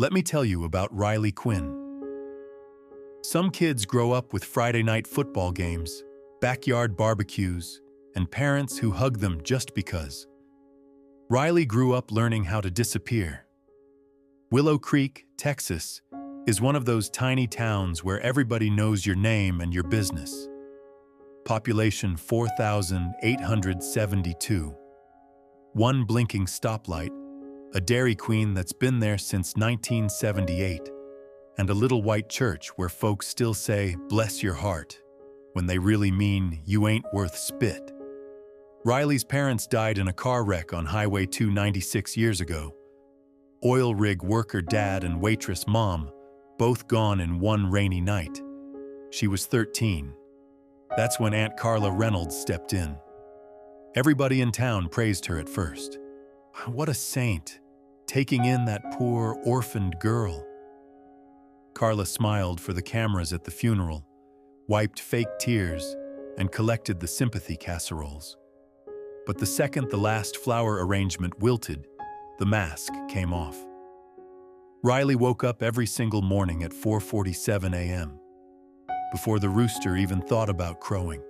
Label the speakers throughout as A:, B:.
A: Let me tell you about Riley Quinn. Some kids grow up with Friday night football games, backyard barbecues, and parents who hug them just because. Riley grew up learning how to disappear. Willow Creek, Texas, is one of those tiny towns where everybody knows your name and your business. Population 4,872. One blinking stoplight, a Dairy Queen that's been there since 1978, and a little white church where folks still say, "Bless your heart," when they really mean, "You ain't worth spit." Riley's parents died in a car wreck on Highway 296 years ago. Oil rig worker dad and waitress mom, both gone in one rainy night. She was 13. That's when Aunt Carla Reynolds stepped in. Everybody in town praised her at first. What a saint, taking in that poor, orphaned girl. Carla smiled for the cameras at the funeral, wiped fake tears, and collected the sympathy casseroles. But the second the last flower arrangement wilted, the mask came off. Riley woke up every single morning at 4:47 a.m., before the rooster even thought about crowing.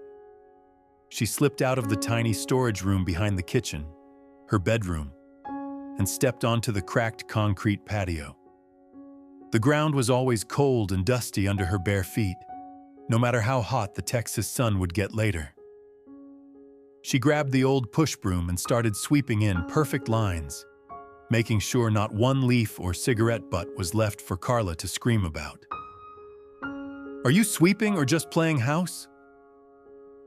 A: She slipped out of the tiny storage room behind the kitchen, her bedroom, and stepped onto the cracked concrete patio. The ground was always cold and dusty under her bare feet, no matter how hot the Texas sun would get later. She grabbed the old push broom and started sweeping in perfect lines, making sure not one leaf or cigarette butt was left for Carla to scream about. "Are you sweeping or just playing house?"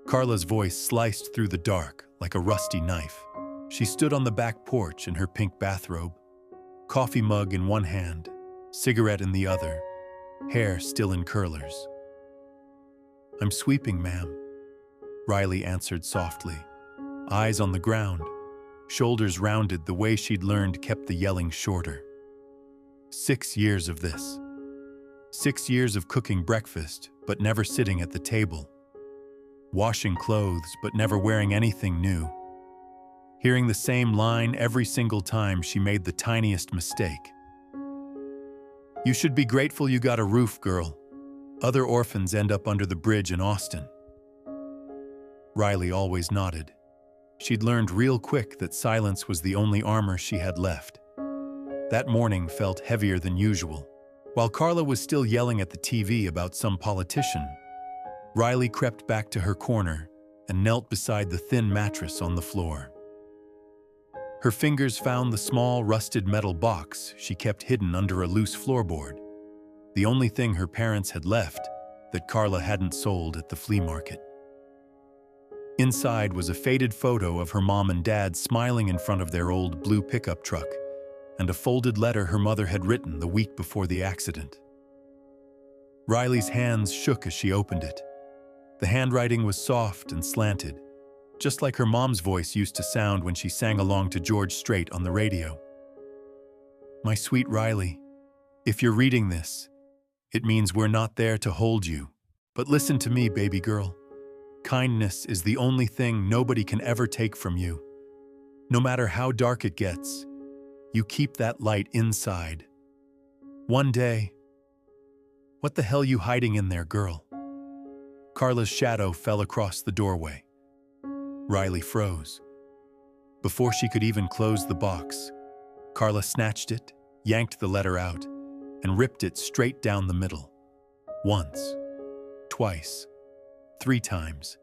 A: Carla's voice sliced through the dark like a rusty knife. She stood on the back porch in her pink bathrobe, coffee mug in one hand, cigarette in the other, hair still in curlers. "I'm sweeping, ma'am," Riley answered softly, eyes on the ground, shoulders rounded the way she'd learned kept the yelling shorter. 6 years of this. 6 years of cooking breakfast, but never sitting at the table. Washing clothes, but never wearing anything new. Hearing the same line every single time she made the tiniest mistake. "You should be grateful you got a roof, girl. Other orphans end up under the bridge in Austin." Riley always nodded. She'd learned real quick that silence was the only armor she had left. That morning felt heavier than usual. While Carla was still yelling at the TV about some politician, Riley crept back to her corner and knelt beside the thin mattress on the floor. Her fingers found the small, rusted metal box she kept hidden under a loose floorboard, the only thing her parents had left that Carla hadn't sold at the flea market. Inside was a faded photo of her mom and dad smiling in front of their old blue pickup truck, and a folded letter her mother had written the week before the accident. Riley's hands shook as she opened it. The handwriting was soft and slanted, just like her mom's voice used to sound when she sang along to George Strait on the radio. "My sweet Riley, if you're reading this, it means we're not there to hold you. But listen to me, baby girl. Kindness is the only thing nobody can ever take from you. No matter how dark it gets, you keep that light inside. One day..." "What the hell you hiding in there, girl?" Carla's shadow fell across the doorway. Riley froze. Before she could even close the box, Carla snatched it, yanked the letter out, and ripped it straight down the middle. Once, twice, 3 times.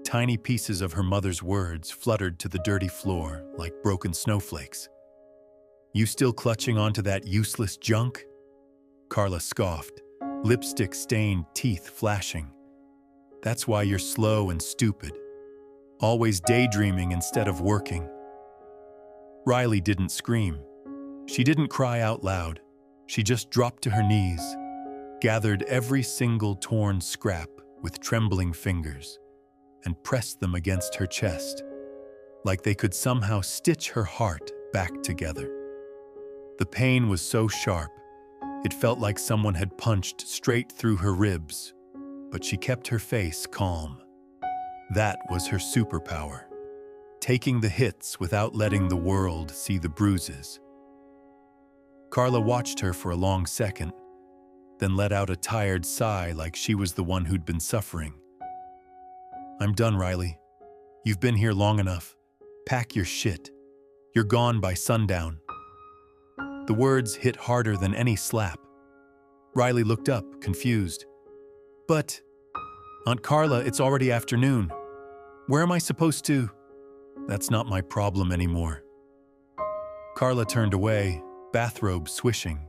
A: Tiny pieces of her mother's words fluttered to the dirty floor like broken snowflakes. "You still clutching onto that useless junk?" Carla scoffed, lipstick-stained teeth flashing. "That's why you're slow and stupid. Always daydreaming instead of working." Riley didn't scream. She didn't cry out loud. She just dropped to her knees, gathered every single torn scrap with trembling fingers, and pressed them against her chest, like they could somehow stitch her heart back together. The pain was so sharp, it felt like someone had punched straight through her ribs, but she kept her face calm. That was her superpower, taking the hits without letting the world see the bruises. Carla watched her for a long second, then let out a tired sigh like she was the one who'd been suffering. "I'm done, Riley. You've been here long enough. Pack your shit. You're gone by sundown." The words hit harder than any slap. Riley looked up, confused. "But, Aunt Carla, it's already afternoon. Where am I supposed to?" "That's not my problem anymore." Carla turned away, bathrobe swishing.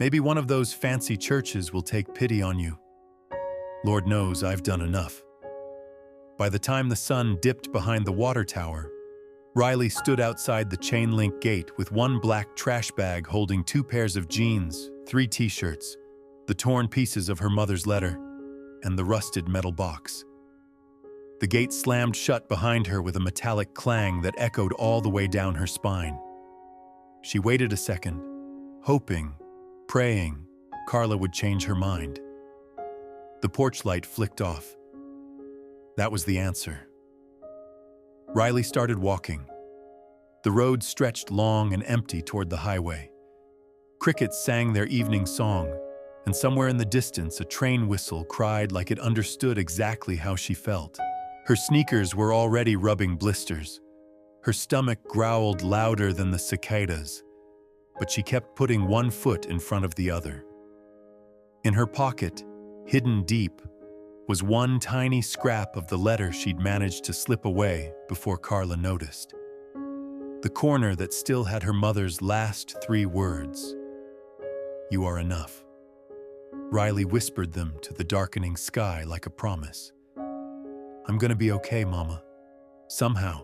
A: "Maybe one of those fancy churches will take pity on you. Lord knows I've done enough." By the time the sun dipped behind the water tower, Riley stood outside the chain-link gate with one black trash bag holding 2 pairs of jeans, 3 t-shirts, the torn pieces of her mother's letter, and the rusted metal box. The gate slammed shut behind her with a metallic clang that echoed all the way down her spine. She waited a second, hoping, praying, Carla would change her mind. The porch light flicked off. That was the answer. Riley started walking. The road stretched long and empty toward the highway. Crickets sang their evening song, and somewhere in the distance a train whistle cried like it understood exactly how she felt. Her sneakers were already rubbing blisters. Her stomach growled louder than the cicadas, but she kept putting one foot in front of the other. In her pocket, hidden deep, was one tiny scrap of the letter she'd managed to slip away before Carla noticed. The corner that still had her mother's last 3 words. "You are enough." Riley whispered them to the darkening sky like a promise. "I'm gonna be okay, Mama. Somehow."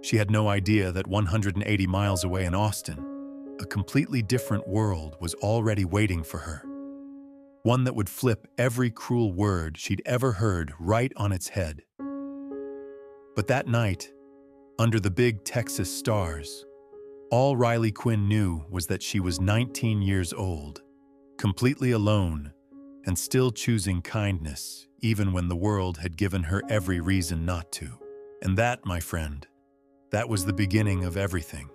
A: She had no idea that 180 miles away in Austin, a completely different world was already waiting for her. One that would flip every cruel word she'd ever heard right on its head. But that night, under the big Texas stars, all Riley Quinn knew was that she was 19 years old, completely alone, and still choosing kindness, even when the world had given her every reason not to. And that, my friend, that was the beginning of everything.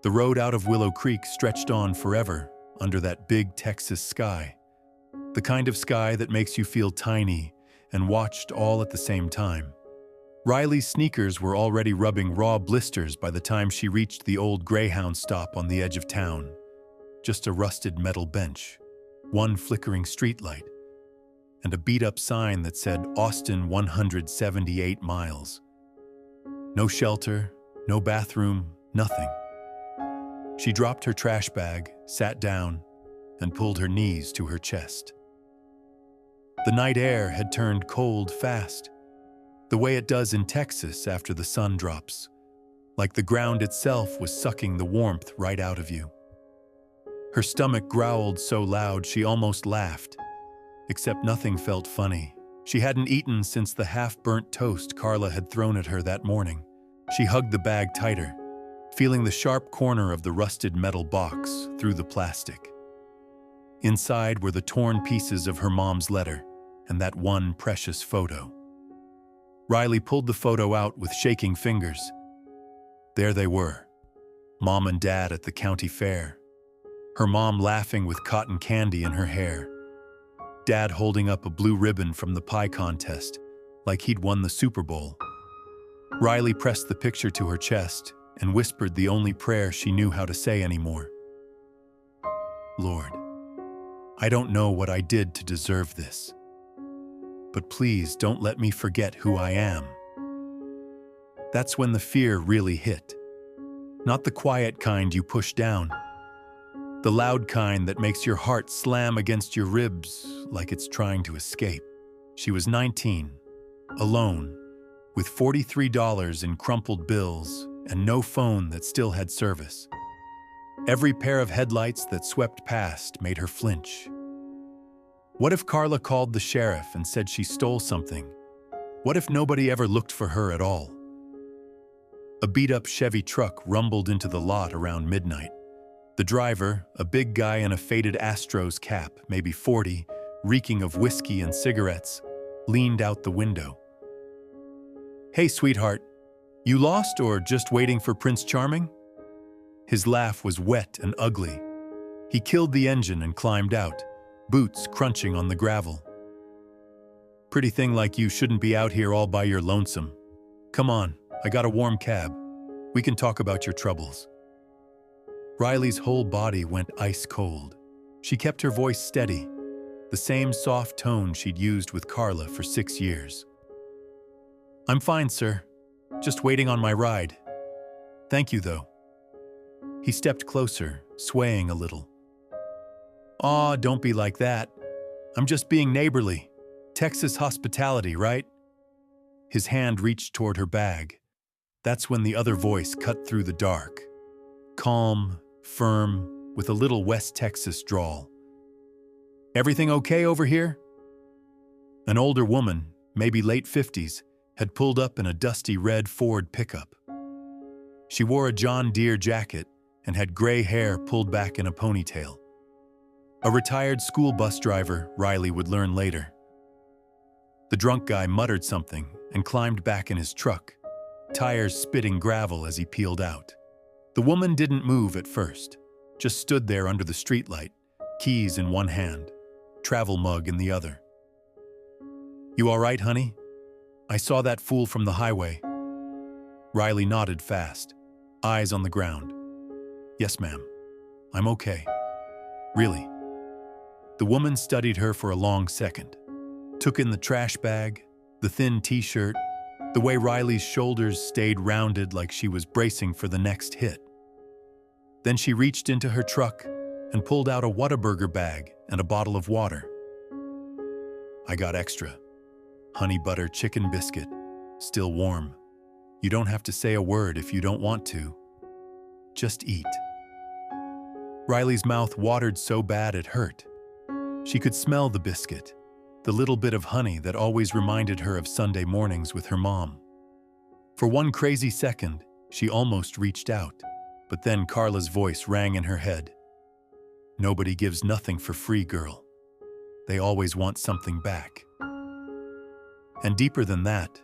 A: The road out of Willow Creek stretched on forever under that big Texas sky. The kind of sky that makes you feel tiny and watched all at the same time. Riley's sneakers were already rubbing raw blisters by the time she reached the old Greyhound stop on the edge of town. Just a rusted metal bench, one flickering streetlight, and a beat-up sign that said Austin 178 miles. No shelter, no bathroom, nothing. She dropped her trash bag, sat down, and pulled her knees to her chest. The night air had turned cold fast, the way it does in Texas after the sun drops, like the ground itself was sucking the warmth right out of you. Her stomach growled so loud she almost laughed, except nothing felt funny. She hadn't eaten since the half-burnt toast Carla had thrown at her that morning. She hugged the bag tighter, feeling the sharp corner of the rusted metal box through the plastic. Inside were the torn pieces of her mom's letter and that one precious photo. Riley pulled the photo out with shaking fingers. There they were, Mom and Dad at the county fair. Her mom laughing with cotton candy in her hair. Dad holding up a blue ribbon from the pie contest, like he'd won the Super Bowl. Riley pressed the picture to her chest and whispered the only prayer she knew how to say anymore. "Lord, I don't know what I did to deserve this, but please don't let me forget who I am." That's when the fear really hit. Not the quiet kind you push down. The loud kind that makes your heart slam against your ribs like it's trying to escape. She was 19, alone, with $43 in crumpled bills and no phone that still had service. Every pair of headlights that swept past made her flinch. What if Carla called the sheriff and said she stole something? What if nobody ever looked for her at all? A beat-up Chevy truck rumbled into the lot around midnight. The driver, a big guy in a faded Astros cap, maybe 40, reeking of whiskey and cigarettes, leaned out the window. "Hey, sweetheart, you lost or just waiting for Prince Charming?" His laugh was wet and ugly, He killed the engine and climbed out, boots crunching on the gravel. Pretty thing like you shouldn't be out here all by your lonesome. Come on, I got a warm cab. We can talk about your troubles. Riley's whole body went ice cold. She kept her voice steady, the same soft tone she'd used with Carla for 6 years. I'm fine, sir. Just waiting on my ride. Thank you, though. He stepped closer, swaying a little. Aw, don't be like that. I'm just being neighborly. Texas hospitality, right? His hand reached toward her bag. That's when the other voice cut through the dark. Calm, firm, with a little West Texas drawl. Everything okay over here? An older woman, maybe late 50s, had pulled up in a dusty red Ford pickup. She wore a John Deere jacket and had gray hair pulled back in a ponytail. A retired school bus driver, Riley would learn later. The drunk guy muttered something and climbed back in his truck, tires spitting gravel as he peeled out. The woman didn't move at first, just stood there under the streetlight, keys in one hand, travel mug in the other. You all right, honey? I saw that fool from the highway. Riley nodded fast, eyes on the ground. Yes, ma'am. I'm okay. Really? The woman studied her for a long second, took in the trash bag, the thin t-shirt, the way Riley's shoulders stayed rounded like she was bracing for the next hit. Then she reached into her truck and pulled out a Whataburger bag and a bottle of water. I got extra. Honey butter chicken biscuit, still warm. You don't have to say a word if you don't want to. Just eat. Riley's mouth watered so bad it hurt. She could smell the biscuit, the little bit of honey that always reminded her of Sunday mornings with her mom. For one crazy second, she almost reached out, but then Carla's voice rang in her head. Nobody gives nothing for free, girl. They always want something back. And deeper than that,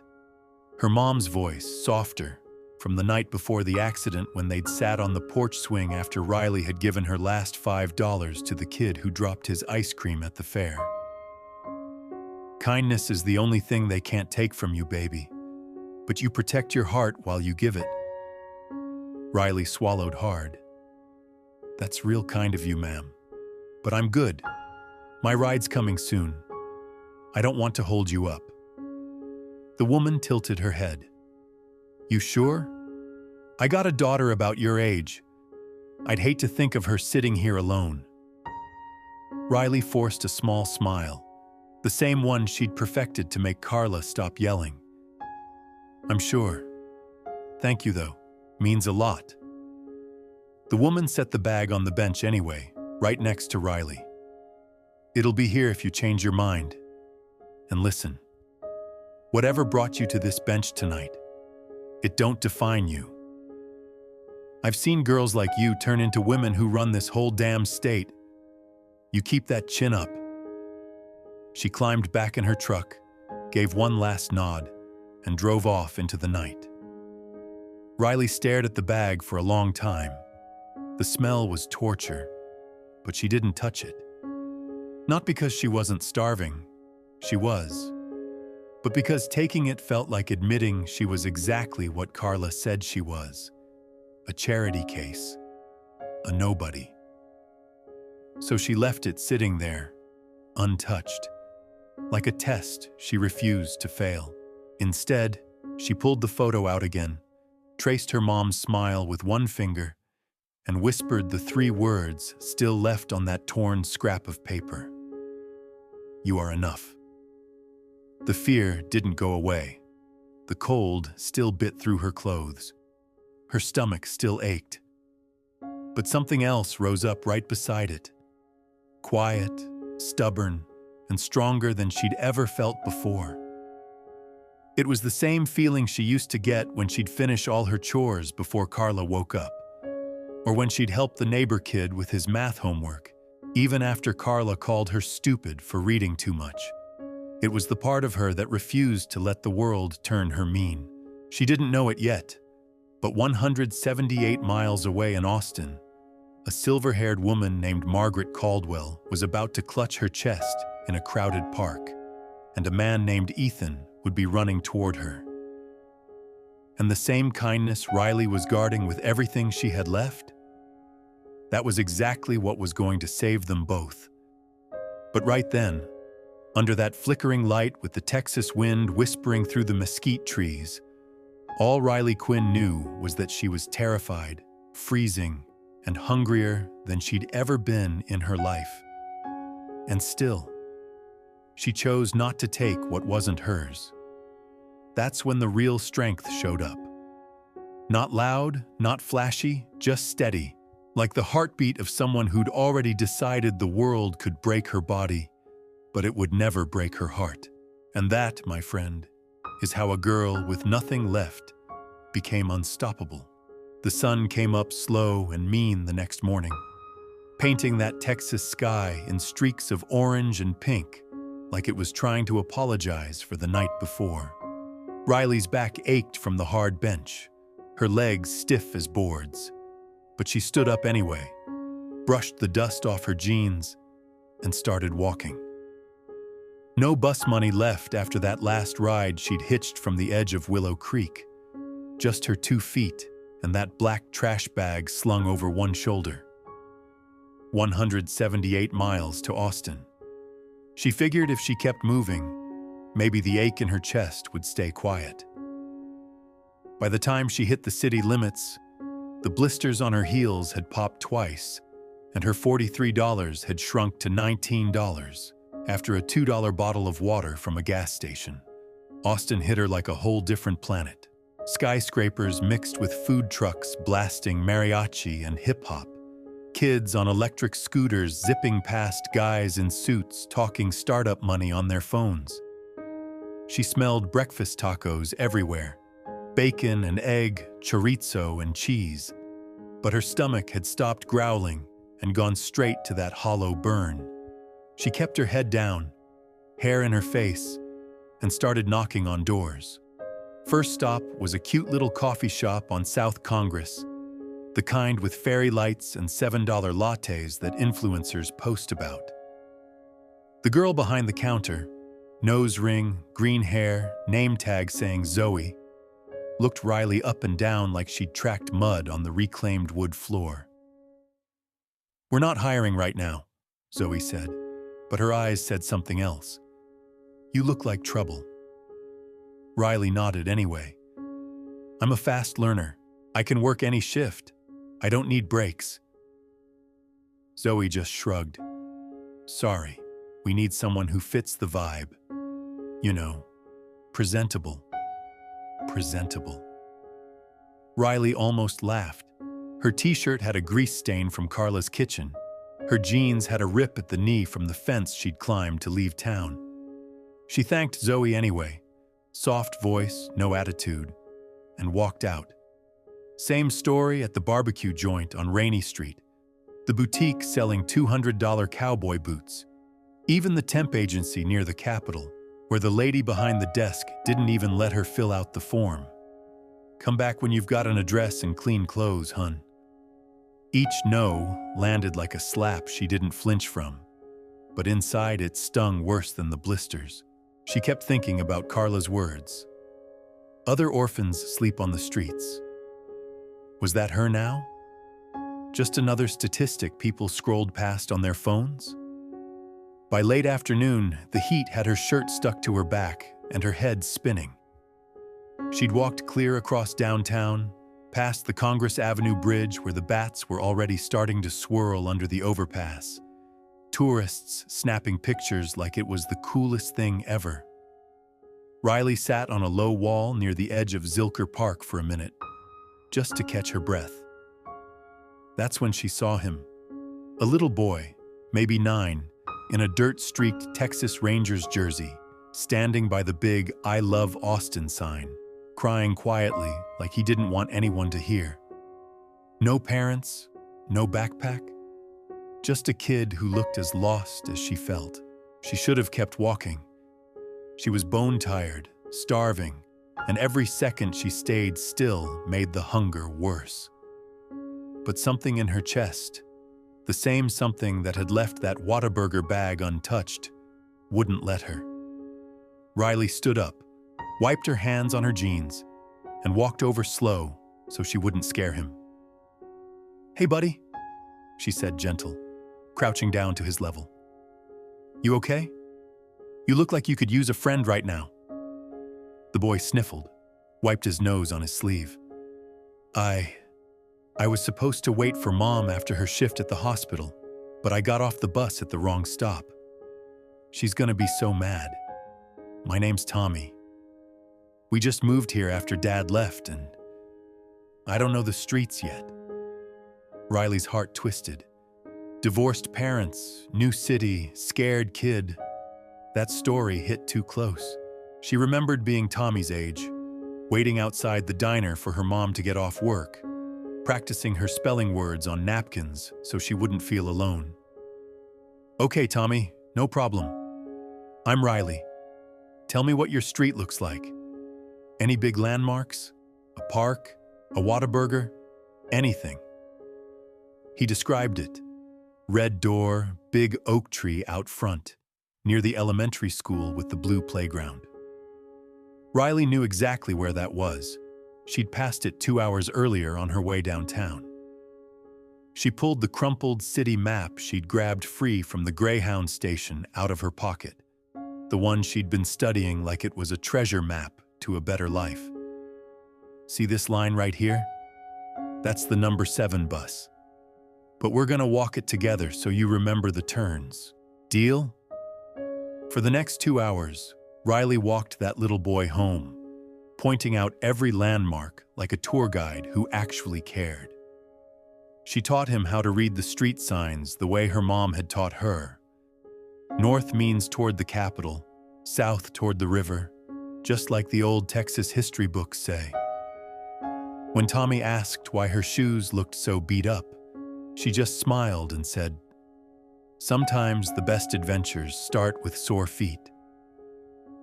A: her mom's voice, softer, from the night before the accident when they'd sat on the porch swing after Riley had given her last $5 to the kid who dropped his ice cream at the fair. Kindness is the only thing they can't take from you, baby, but you protect your heart while you give it. Riley swallowed hard. That's real kind of you, ma'am. But I'm good. My ride's coming soon. I don't want to hold you up. The woman tilted her head. You sure? I got a daughter about your age. I'd hate to think of her sitting here alone. Riley forced a small smile, the same one she'd perfected to make Carla stop yelling. I'm sure. Thank you, though. Means a lot. The woman set the bag on the bench anyway, right next to Riley. It'll be here if you change your mind. And listen. Whatever brought you to this bench tonight, it don't define you. I've seen girls like you turn into women who run this whole damn state. You keep that chin up. She climbed back in her truck, gave one last nod, and drove off into the night. Riley stared at the bag for a long time. The smell was torture, but she didn't touch it. Not because she wasn't starving, she was, but because taking it felt like admitting she was exactly what Carla said she was, a charity case, a nobody. So she left it sitting there, untouched, like a test she refused to fail. Instead, she pulled the photo out again, traced her mom's smile with one finger, and whispered the 3 words still left on that torn scrap of paper. You are enough. The fear didn't go away. The cold still bit through her clothes. Her stomach still ached. But something else rose up right beside it. Quiet, stubborn, and stronger than she'd ever felt before. It was the same feeling she used to get when she'd finish all her chores before Carla woke up, or when she'd help the neighbor kid with his math homework, even after Carla called her stupid for reading too much. It was the part of her that refused to let the world turn her mean. She didn't know it yet, but 178 miles away in Austin, A silver-haired woman named Margaret Caldwell was about to clutch her chest in a crowded park, and a man named Ethan would be running toward her. And the same kindness Riley was guarding with everything she had left? That was exactly what was going to save them both. But right then, under that flickering light with the Texas wind whispering through the mesquite trees, all Riley Quinn knew was that she was terrified, freezing, and hungrier than she'd ever been in her life. And still, she chose not to take what wasn't hers. That's when the real strength showed up. Not loud, not flashy, just steady, like the heartbeat of someone who'd already decided the world could break her body, but it would never break her heart. And that, my friend, is how a girl with nothing left became unstoppable. The sun came up slow and mean the next morning, painting that Texas sky in streaks of orange and pink, like it was trying to apologize for the night before. Riley's back ached from the hard bench, her legs stiff as boards, but she stood up anyway, brushed the dust off her jeans, and started walking. No bus money left after that last ride she'd hitched from the edge of Willow Creek, just her 2 feet and that black trash bag slung over one shoulder. 178 miles to Austin. She figured if she kept moving, maybe the ache in her chest would stay quiet. By the time she hit the city limits, the blisters on her heels had popped twice, and her $43 had shrunk to $19 after a $2 bottle of water from a gas station. Austin hit her like a whole different planet. Skyscrapers mixed with food trucks blasting mariachi and hip-hop. Kids on electric scooters zipping past guys in suits talking startup money on their phones. She smelled breakfast tacos everywhere, bacon and egg, chorizo and cheese. But her stomach had stopped growling and gone straight to that hollow burn. She kept her head down, hair in her face, and started knocking on doors. First stop was a cute little coffee shop on South Congress, the kind with fairy lights and $7 lattes that influencers post about. The girl behind the counter, nose ring, green hair, name tag saying Zoe, looked Riley up and down like she'd tracked mud on the reclaimed wood floor. "We're not hiring right now," Zoe said, but her eyes said something else. "You look like trouble." Riley nodded anyway. "I'm a fast learner. I can work any shift. I don't need breaks." Zoe just shrugged. "Sorry, we need someone who fits the vibe. You know, presentable. Presentable." Riley almost laughed. Her t-shirt had a grease stain from Carla's kitchen. Her jeans had a rip at the knee from the fence she'd climbed to leave town. She thanked Zoe anyway, soft voice, no attitude, and walked out. Same story at the barbecue joint on Rainy Street, the boutique selling $200 cowboy boots, even the temp agency near the Capitol, where the lady behind the desk didn't even let her fill out the form. "Come back when you've got an address and clean clothes, hun." Each no landed like a slap she didn't flinch from, but inside it stung worse than the blisters. She kept thinking about Carla's words. Other orphans sleep on the streets. Was that her now? Just another statistic people scrolled past on their phones? By late afternoon, the heat had her shirt stuck to her back and her head spinning. She'd walked clear across downtown, past the Congress Avenue Bridge where the bats were already starting to swirl under the overpass. Tourists snapping pictures like it was the coolest thing ever. Riley sat on a low wall near the edge of Zilker Park for a minute, just to catch her breath. That's when she saw him. A little boy, maybe 9, in a dirt-streaked Texas Rangers jersey, standing by the big "I Love Austin" sign, crying quietly like he didn't want anyone to hear. No parents, no backpack. Just a kid who looked as lost as she felt. She should have kept walking. She was bone-tired, starving, and every second she stayed still made the hunger worse. But something in her chest, The same something that had left that Whataburger bag untouched wouldn't let her. Riley stood up, wiped her hands on her jeans, and walked over slow so she wouldn't scare him. "Hey, buddy," she said, gentle, crouching down to his level. "You okay? You look like you could use a friend right now." The boy sniffled, wiped his nose on his sleeve. I was supposed to wait for Mom after her shift at the hospital, but I got off the bus at the wrong stop. She's gonna be so mad. My name's Tommy. We just moved here after Dad left, and I don't know the streets yet." Riley's heart twisted. Divorced parents, new city, scared kid. That story hit too close. She remembered being Tommy's age, waiting outside the diner for her mom to get off work, practicing her spelling words on napkins so she wouldn't feel alone. "Okay, Tommy, no problem. I'm Riley. Tell me what your street looks like. Any big landmarks? A park? A Whataburger? Anything." He described it. Red door, big oak tree out front, near the elementary school with the blue playground. Riley knew exactly where that was. She'd passed it 2 hours earlier on her way downtown. She pulled the crumpled city map she'd grabbed free from the Greyhound station out of her pocket, the one she'd been studying like it was a treasure map to a better life. "See this line right here? That's the number 7 bus. But we're gonna walk it together so you remember the turns. Deal?" For the next 2 hours, Riley walked that little boy home, pointing out every landmark like a tour guide who actually cared. She taught him how to read the street signs the way her mom had taught her. North means toward the capital, south toward the river, just like the old Texas history books say. When Tommy asked why her shoes looked so beat up, she just smiled and said, "Sometimes the best adventures start with sore feet."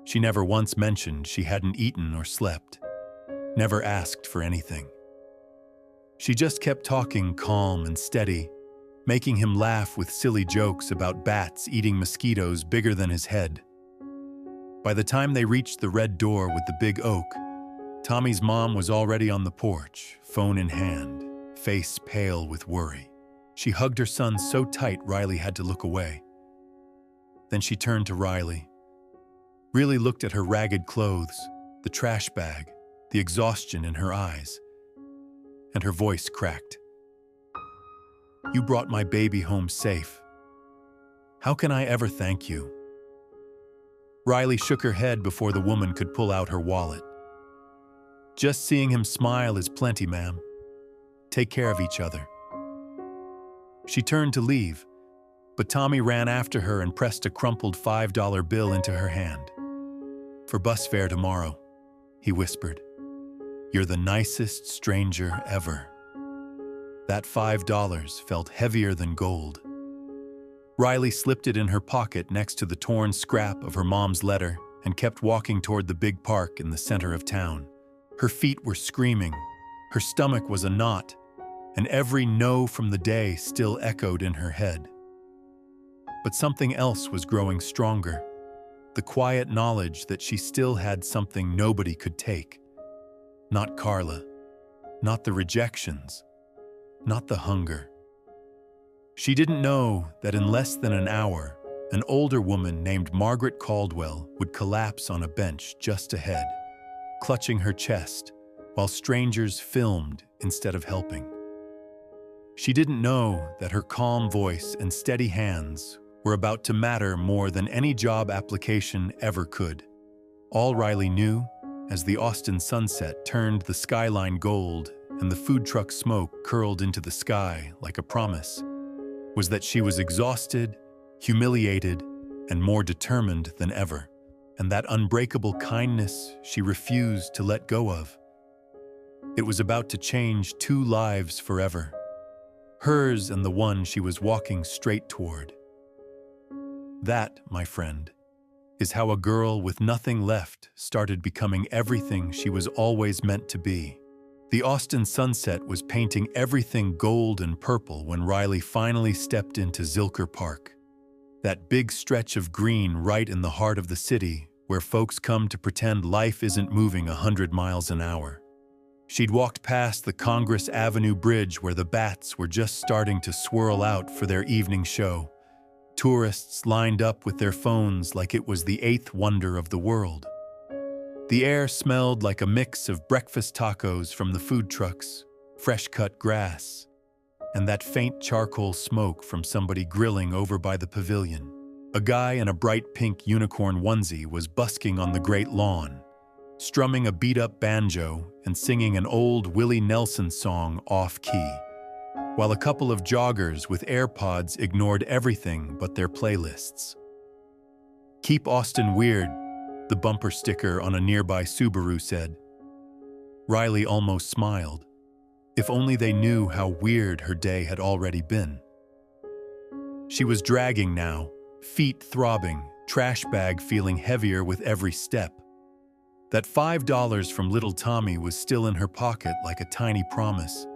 A: She never once mentioned she hadn't eaten or slept, never asked for anything. She just kept talking calm and steady, making him laugh with silly jokes about bats eating mosquitoes bigger than his head. By the time they reached the red door with the big oak, Tommy's mom was already on the porch, phone in hand, face pale with worry. She hugged her son so tight Riley had to look away. Then she turned to Riley, really looked at her ragged clothes, the trash bag, the exhaustion in her eyes, and her voice cracked. "You brought my baby home safe. How can I ever thank you?" Riley shook her head before the woman could pull out her wallet. "Just seeing him smile is plenty, ma'am. Take care of each other." She turned to leave, but Tommy ran after her and pressed a crumpled $5 bill into her hand. "For bus fare tomorrow," he whispered. "You're the nicest stranger ever." That $5 felt heavier than gold. Riley slipped it in her pocket next to the torn scrap of her mom's letter and kept walking toward the big park in the center of town. Her feet were screaming, her stomach was a knot, and every no from the day still echoed in her head. But something else was growing stronger, the quiet knowledge that she still had something nobody could take. Not Carla, not the rejections, not the hunger. She didn't know that in less than an hour, an older woman named Margaret Caldwell would collapse on a bench just ahead, clutching her chest, while strangers filmed instead of helping. She didn't know that her calm voice and steady hands were about to matter more than any job application ever could. All Riley knew, as the Austin sunset turned the skyline gold and the food truck smoke curled into the sky like a promise, was that she was exhausted, humiliated, and more determined than ever, and that unbreakable kindness she refused to let go of. It was about to change 2 lives forever, hers and the one she was walking straight toward. That, my friend, is how a girl with nothing left started becoming everything she was always meant to be. The Austin sunset was painting everything gold and purple when Riley finally stepped into Zilker Park. That big stretch of green right in the heart of the city where folks come to pretend life isn't moving 100 miles an hour. She'd walked past the Congress Avenue Bridge where the bats were just starting to swirl out for their evening show. Tourists lined up with their phones like it was the eighth wonder of the world. The air smelled like a mix of breakfast tacos from the food trucks, fresh-cut grass, and that faint charcoal smoke from somebody grilling over by the pavilion. A guy in a bright pink unicorn onesie was busking on the great lawn, strumming a beat-up banjo and singing an old Willie Nelson song off-key, while a couple of joggers with AirPods ignored everything but their playlists. "Keep Austin weird," the bumper sticker on a nearby Subaru said. Riley almost smiled. If only they knew how weird her day had already been. She was dragging now, feet throbbing, trash bag feeling heavier with every step. That $5 from little Tommy was still in her pocket like a tiny promise,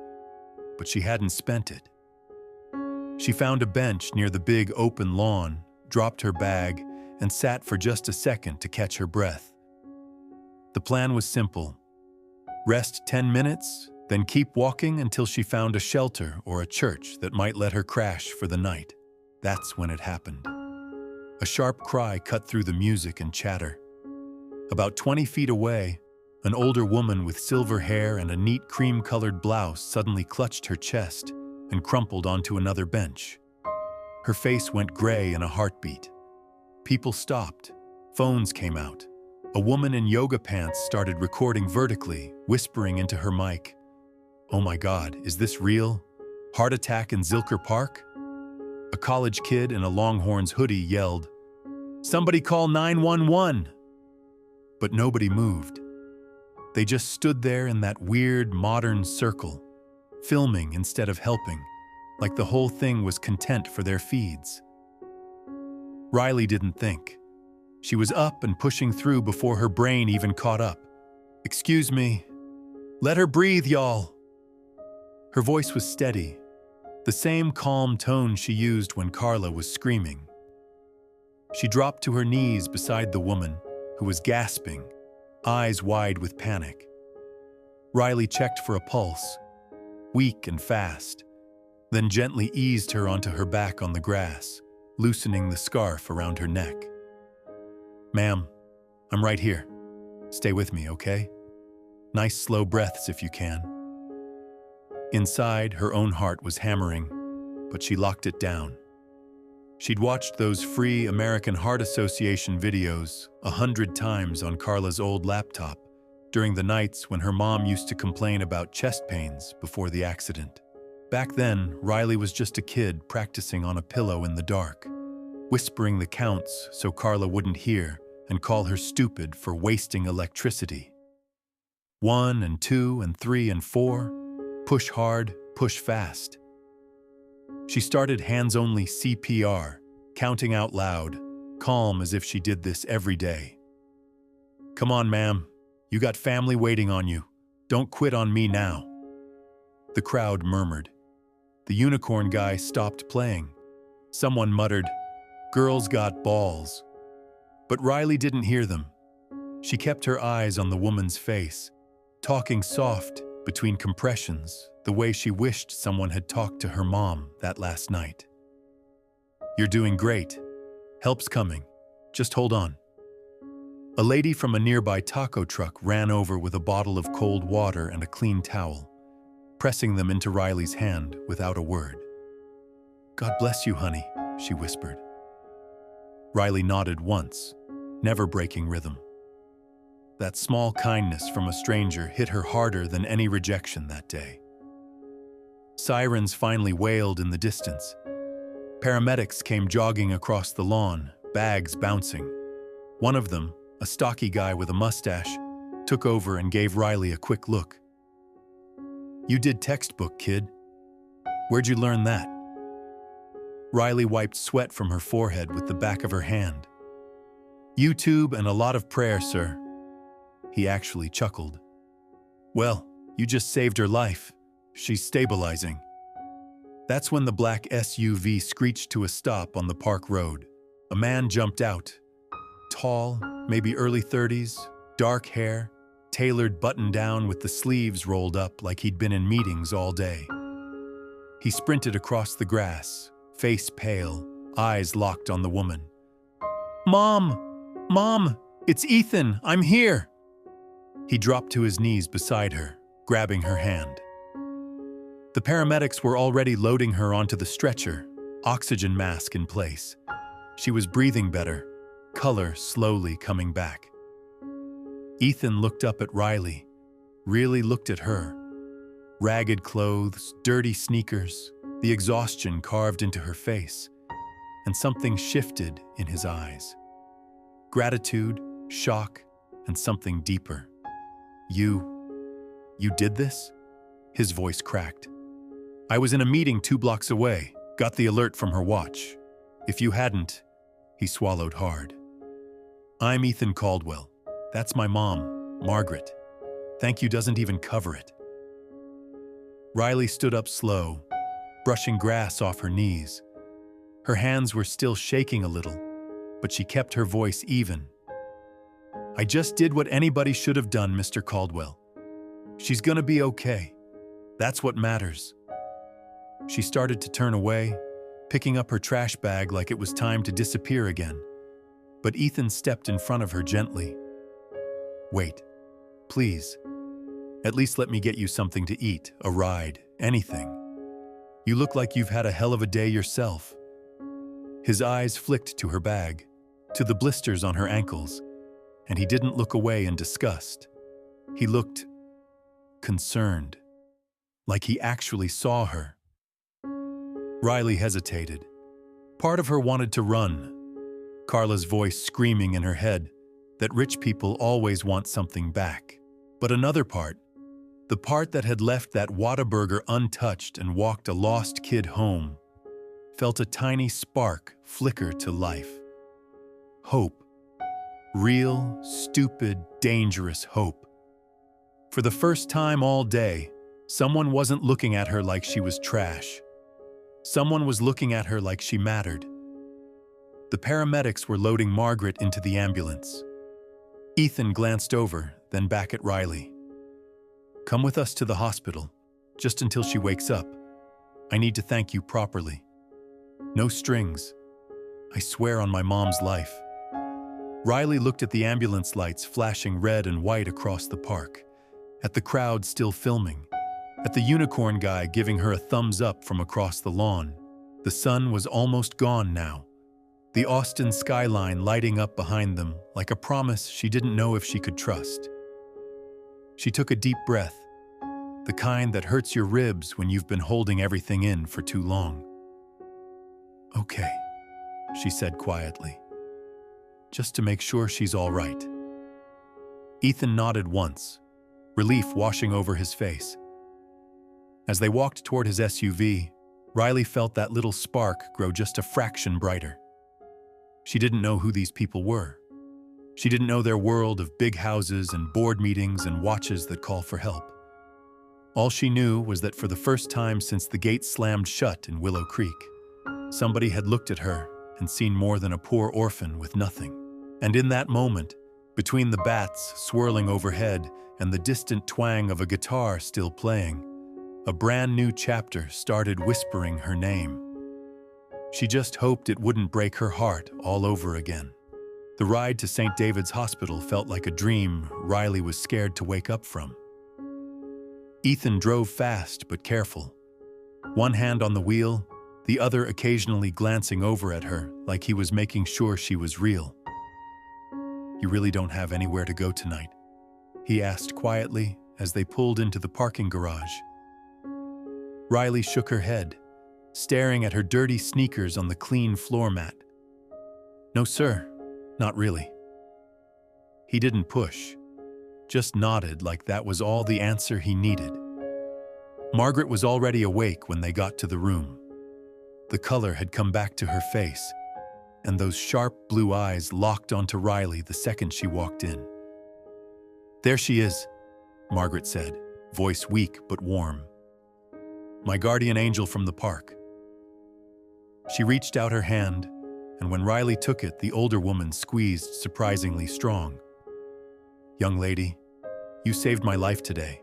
A: but she hadn't spent it. She found a bench near the big open lawn, dropped her bag, and sat for just a second to catch her breath. The plan was simple. Rest 10 minutes, then keep walking until she found a shelter or a church that might let her crash for the night. That's when it happened. A sharp cry cut through the music and chatter. About 20 feet away, an older woman with silver hair and a neat cream-colored blouse suddenly clutched her chest and crumpled onto another bench. Her face went gray in a heartbeat. People stopped. Phones came out. A woman in yoga pants started recording vertically, whispering into her mic. "Oh my God, is this real? Heart attack in Zilker Park?" A college kid in a Longhorns hoodie yelled, "Somebody call 911!" But nobody moved. They just stood there in that weird modern circle, filming instead of helping, like the whole thing was content for their feeds. Riley didn't think. She was up and pushing through before her brain even caught up. "Excuse me. Let her breathe, y'all." Her voice was steady, the same calm tone she used when Carla was screaming. She dropped to her knees beside the woman, who was gasping, eyes wide with panic. Riley checked for a pulse, weak and fast, then gently eased her onto her back on the grass, loosening the scarf around her neck. "Ma'am, I'm right here. Stay with me, okay? Nice slow breaths if you can." Inside, her own heart was hammering, but she locked it down. She'd watched those free American Heart Association videos 100 times on Carla's old laptop during the nights when her mom used to complain about chest pains before the accident. Back then, Riley was just a kid practicing on a pillow in the dark, whispering the counts so Carla wouldn't hear and call her stupid for wasting electricity. 1 and 2 and 3 and 4, push hard, push fast. She started hands-only CPR, counting out loud, calm as if she did this every day. "Come on, ma'am. You got family waiting on you. Don't quit on me now." The crowd murmured. The unicorn guy stopped playing. Someone muttered, "Girls got balls." But Riley didn't hear them. She kept her eyes on the woman's face, talking soft between compressions, the way she wished someone had talked to her mom that last night. "You're doing great. Help's coming. Just hold on." A lady from a nearby taco truck ran over with a bottle of cold water and a clean towel, pressing them into Riley's hand without a word. "God bless you, honey," she whispered. Riley nodded once, never breaking rhythm. That small kindness from a stranger hit her harder than any rejection that day. Sirens finally wailed in the distance. Paramedics came jogging across the lawn, bags bouncing. One of them, a stocky guy with a mustache, took over and gave Riley a quick look. "You did textbook, kid. Where'd you learn that?" Riley wiped sweat from her forehead with the back of her hand. "YouTube and a lot of prayer, sir." He actually chuckled. "Well, You just saved her life. She's stabilizing." That's when the black SUV screeched to a stop on the park road. A man jumped out. Tall, maybe early 30s, dark hair, tailored button-down with the sleeves rolled up like he'd been in meetings all day. He sprinted across the grass, face pale, eyes locked on the woman. "Mom! Mom! It's Ethan! I'm here!" He dropped to his knees beside her, grabbing her hand. The paramedics were already loading her onto the stretcher, oxygen mask in place. She was breathing better, color slowly coming back. Ethan looked up at Riley, really looked at her. Ragged clothes, dirty sneakers, the exhaustion carved into her face, and something shifted in his eyes. Gratitude, shock, and something deeper. You did this?" His voice cracked. "I was in a meeting 2 blocks away, got the alert from her watch. If you hadn't," he swallowed hard. "I'm Ethan Caldwell. That's my mom, Margaret. Thank you doesn't even cover it." Riley stood up slow, brushing grass off her knees. Her hands were still shaking a little, but she kept her voice even. "I just did what anybody should have done, Mr. Caldwell. She's gonna be okay. That's what matters." She started to turn away, picking up her trash bag like it was time to disappear again. But Ethan stepped in front of her gently. "Wait, please. At least let me get you something to eat, a ride, anything. You look like you've had a hell of a day yourself." His eyes flicked to her bag, to the blisters on her ankles, and he didn't look away in disgust. He looked concerned, like he actually saw her. Riley hesitated. Part of her wanted to run, Carla's voice screaming in her head that rich people always want something back. But another part, the part that had left that Whataburger untouched and walked a lost kid home, felt a tiny spark flicker to life. Hope. Real, stupid, dangerous hope. For the first time all day, someone wasn't looking at her like she was trash. Someone was looking at her like she mattered. The paramedics were loading Margaret into the ambulance. Ethan glanced over, then back at Riley. "Come with us to the hospital, just until she wakes up. I need to thank you properly. No strings. I swear on my mom's life." Riley looked at the ambulance lights flashing red and white across the park, at the crowd still filming, at the unicorn guy giving her a thumbs up from across the lawn. The sun was almost gone now, the Austin skyline lighting up behind them like a promise she didn't know if she could trust. She took a deep breath, the kind that hurts your ribs when you've been holding everything in for too long. "Okay," she said quietly, "just to make sure she's all right." Ethan nodded once, relief washing over his face. As they walked toward his SUV, Riley felt that little spark grow just a fraction brighter. She didn't know who these people were. She didn't know their world of big houses and board meetings and watches that call for help. All she knew was that for the first time since the gate slammed shut in Willow Creek, somebody had looked at her and seen more than a poor orphan with nothing. And in that moment, between the bats swirling overhead and the distant twang of a guitar still playing, a brand new chapter started whispering her name. She just hoped it wouldn't break her heart all over again. The ride to St. David's Hospital felt like a dream Riley was scared to wake up from. Ethan drove fast but careful, one hand on the wheel, the other occasionally glancing over at her like he was making sure she was real. "You really don't have anywhere to go tonight?" he asked quietly as they pulled into the parking garage. Riley shook her head, staring at her dirty sneakers on the clean floor mat. "No, sir, not really." He didn't push, just nodded like that was all the answer he needed. Margaret was already awake when they got to the room. The color had come back to her face, and those sharp blue eyes locked onto Riley the second she walked in. "There she is," Margaret said, voice weak but warm. "My guardian angel from the park." She reached out her hand, and when Riley took it, the older woman squeezed surprisingly strong. "Young lady, you saved my life today.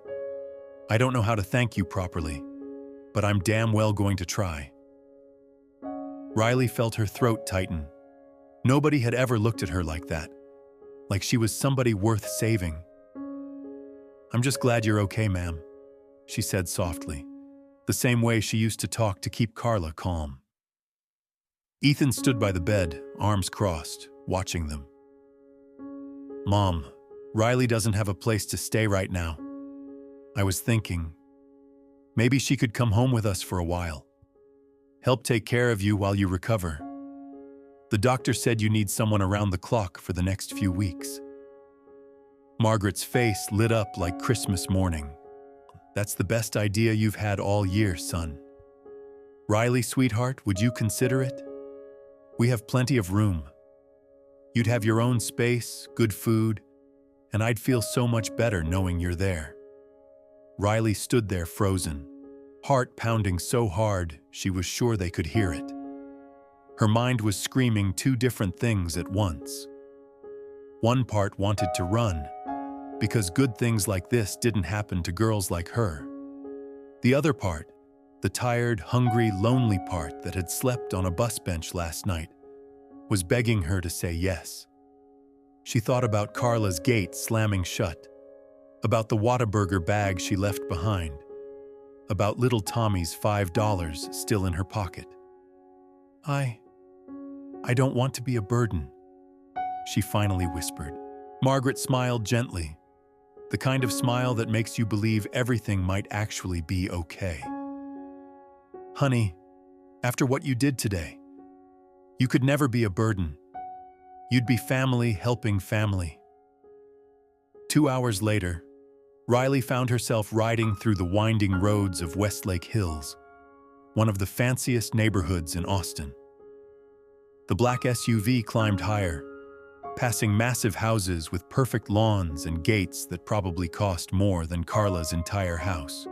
A: I don't know how to thank you properly, but I'm damn well going to try." Riley felt her throat tighten. Nobody had ever looked at her like that, like she was somebody worth saving. "I'm just glad you're okay, ma'am," she said softly, the same way she used to talk to keep Carla calm. Ethan stood by the bed, arms crossed, watching them. "Mom, Riley doesn't have a place to stay right now. I was thinking, maybe she could come home with us for a while. Help take care of you while you recover. The doctor said you need someone around the clock for the next few weeks." Margaret's face lit up like Christmas morning. "That's the best idea you've had all year, son. Riley, sweetheart, would you consider it? We have plenty of room. You'd have your own space, good food, and I'd feel so much better knowing you're there." Riley stood there frozen, heart pounding so hard she was sure they could hear it. Her mind was screaming two different things at once. One part wanted to run, because good things like this didn't happen to girls like her. The other part, the tired, hungry, lonely part that had slept on a bus bench last night, was begging her to say yes. She thought about Carla's gate slamming shut, about the Whataburger bag she left behind, about little Tommy's $5 still in her pocket. I don't want to be a burden," she finally whispered. Margaret smiled gently, the kind of smile that makes you believe everything might actually be okay. "Honey, after what you did today, you could never be a burden. You'd be family helping family." 2 hours later, Riley found herself riding through the winding roads of Westlake Hills, one of the fanciest neighborhoods in Austin. The black SUV climbed higher, passing massive houses with perfect lawns and gates that probably cost more than Carla's entire house.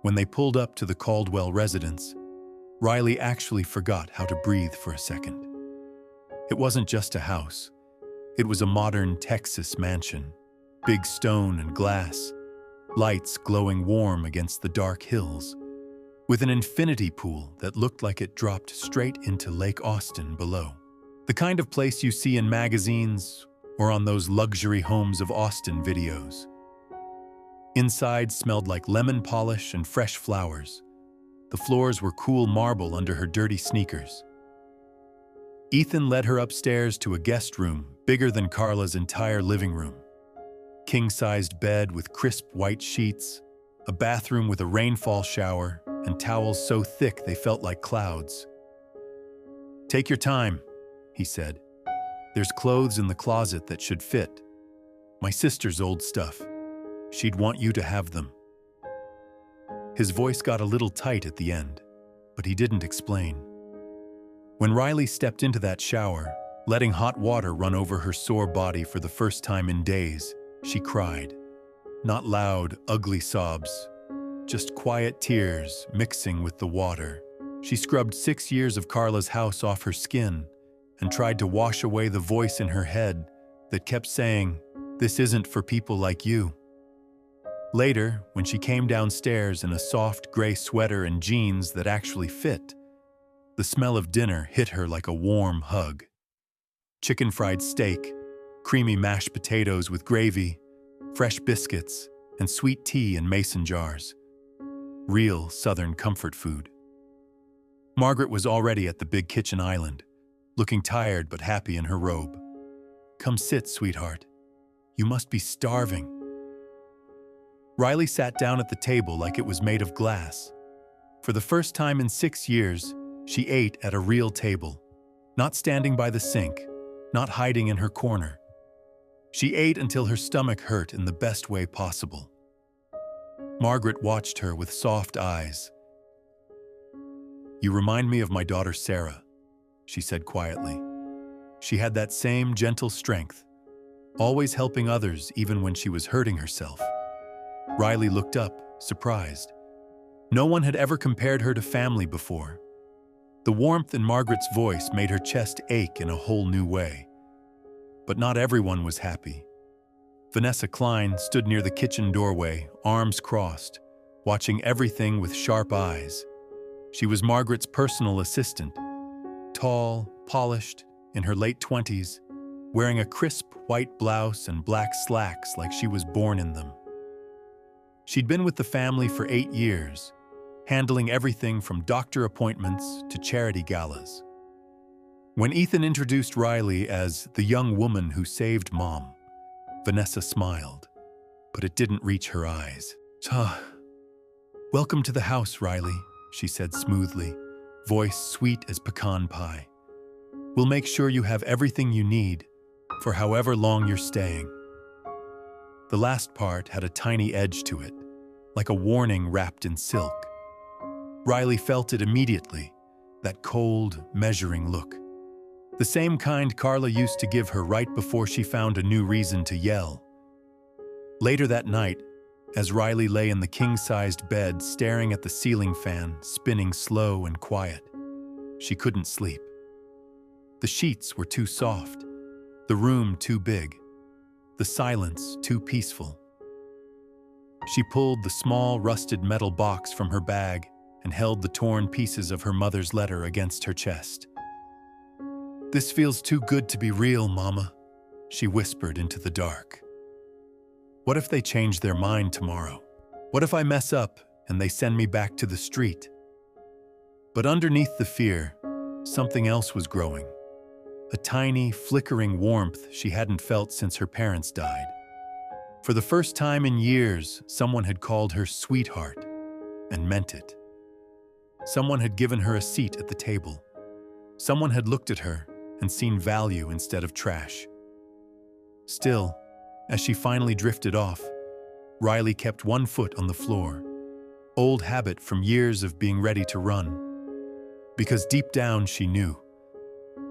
A: When they pulled up to the Caldwell residence, Riley actually forgot how to breathe for a second. It wasn't just a house. It was a modern Texas mansion, big stone and glass, lights glowing warm against the dark hills, with an infinity pool that looked like it dropped straight into Lake Austin below. The kind of place you see in magazines or on those luxury homes of Austin videos. Inside smelled like lemon polish and fresh flowers. The floors were cool marble under her dirty sneakers. Ethan led her upstairs to a guest room bigger than Carla's entire living room. King-sized bed with crisp white sheets, a bathroom with a rainfall shower, and towels so thick they felt like clouds. "Take your time," he said. "There's clothes in the closet that should fit. My sister's old stuff. She'd want you to have them." His voice got a little tight at the end, but he didn't explain. When Riley stepped into that shower, letting hot water run over her sore body for the first time in days, she cried. Not loud, ugly sobs, just quiet tears mixing with the water. She scrubbed 6 years of Carla's house off her skin and tried to wash away the voice in her head that kept saying, "This isn't for people like you." Later, when she came downstairs in a soft gray sweater and jeans that actually fit, the smell of dinner hit her like a warm hug. Chicken fried steak, creamy mashed potatoes with gravy, fresh biscuits, and sweet tea in mason jars. Real Southern comfort food. Margaret was already at the big kitchen island, looking tired but happy in her robe. "Come sit, sweetheart. You must be starving." Riley sat down at the table like it was made of glass. For the first time in 6 years, she ate at a real table, not standing by the sink, not hiding in her corner. She ate until her stomach hurt in the best way possible. Margaret watched her with soft eyes. "You remind me of my daughter Sarah," she said quietly. She had that same gentle strength, always helping others even when she was hurting herself. Riley looked up, surprised. No one had ever compared her to family before. The warmth in Margaret's voice made her chest ache in a whole new way. But not everyone was happy. Vanessa Klein stood near the kitchen doorway, arms crossed, watching everything with sharp eyes. She was Margaret's personal assistant, tall, polished, in her late 20s, wearing a crisp white blouse and black slacks like she was born in them. She'd been with the family for 8 years, handling everything from doctor appointments to charity galas. When Ethan introduced Riley as the young woman who saved Mom, Vanessa smiled, but it didn't reach her eyes. "Welcome to the house, Riley," she said smoothly, voice sweet as pecan pie. "We'll make sure you have everything you need for however long you're staying." The last part had a tiny edge to it, like a warning wrapped in silk. Riley felt it immediately, that cold, measuring look. The same kind Carla used to give her right before she found a new reason to yell. Later that night, as Riley lay in the king-sized bed staring at the ceiling fan spinning slow and quiet, she couldn't sleep. The sheets were too soft, the room too big, the silence too peaceful. She pulled the small, rusted metal box from her bag and held the torn pieces of her mother's letter against her chest. "This feels too good to be real, Mama," she whispered into the dark. "What if they change their mind tomorrow? What if I mess up and they send me back to the street?" But underneath the fear, something else was growing. A tiny, flickering warmth she hadn't felt since her parents died. For the first time in years, someone had called her sweetheart, and meant it. Someone had given her a seat at the table. Someone had looked at her and seen value instead of trash. Still, as she finally drifted off, Riley kept one foot on the floor, old habit from years of being ready to run. Because deep down she knew,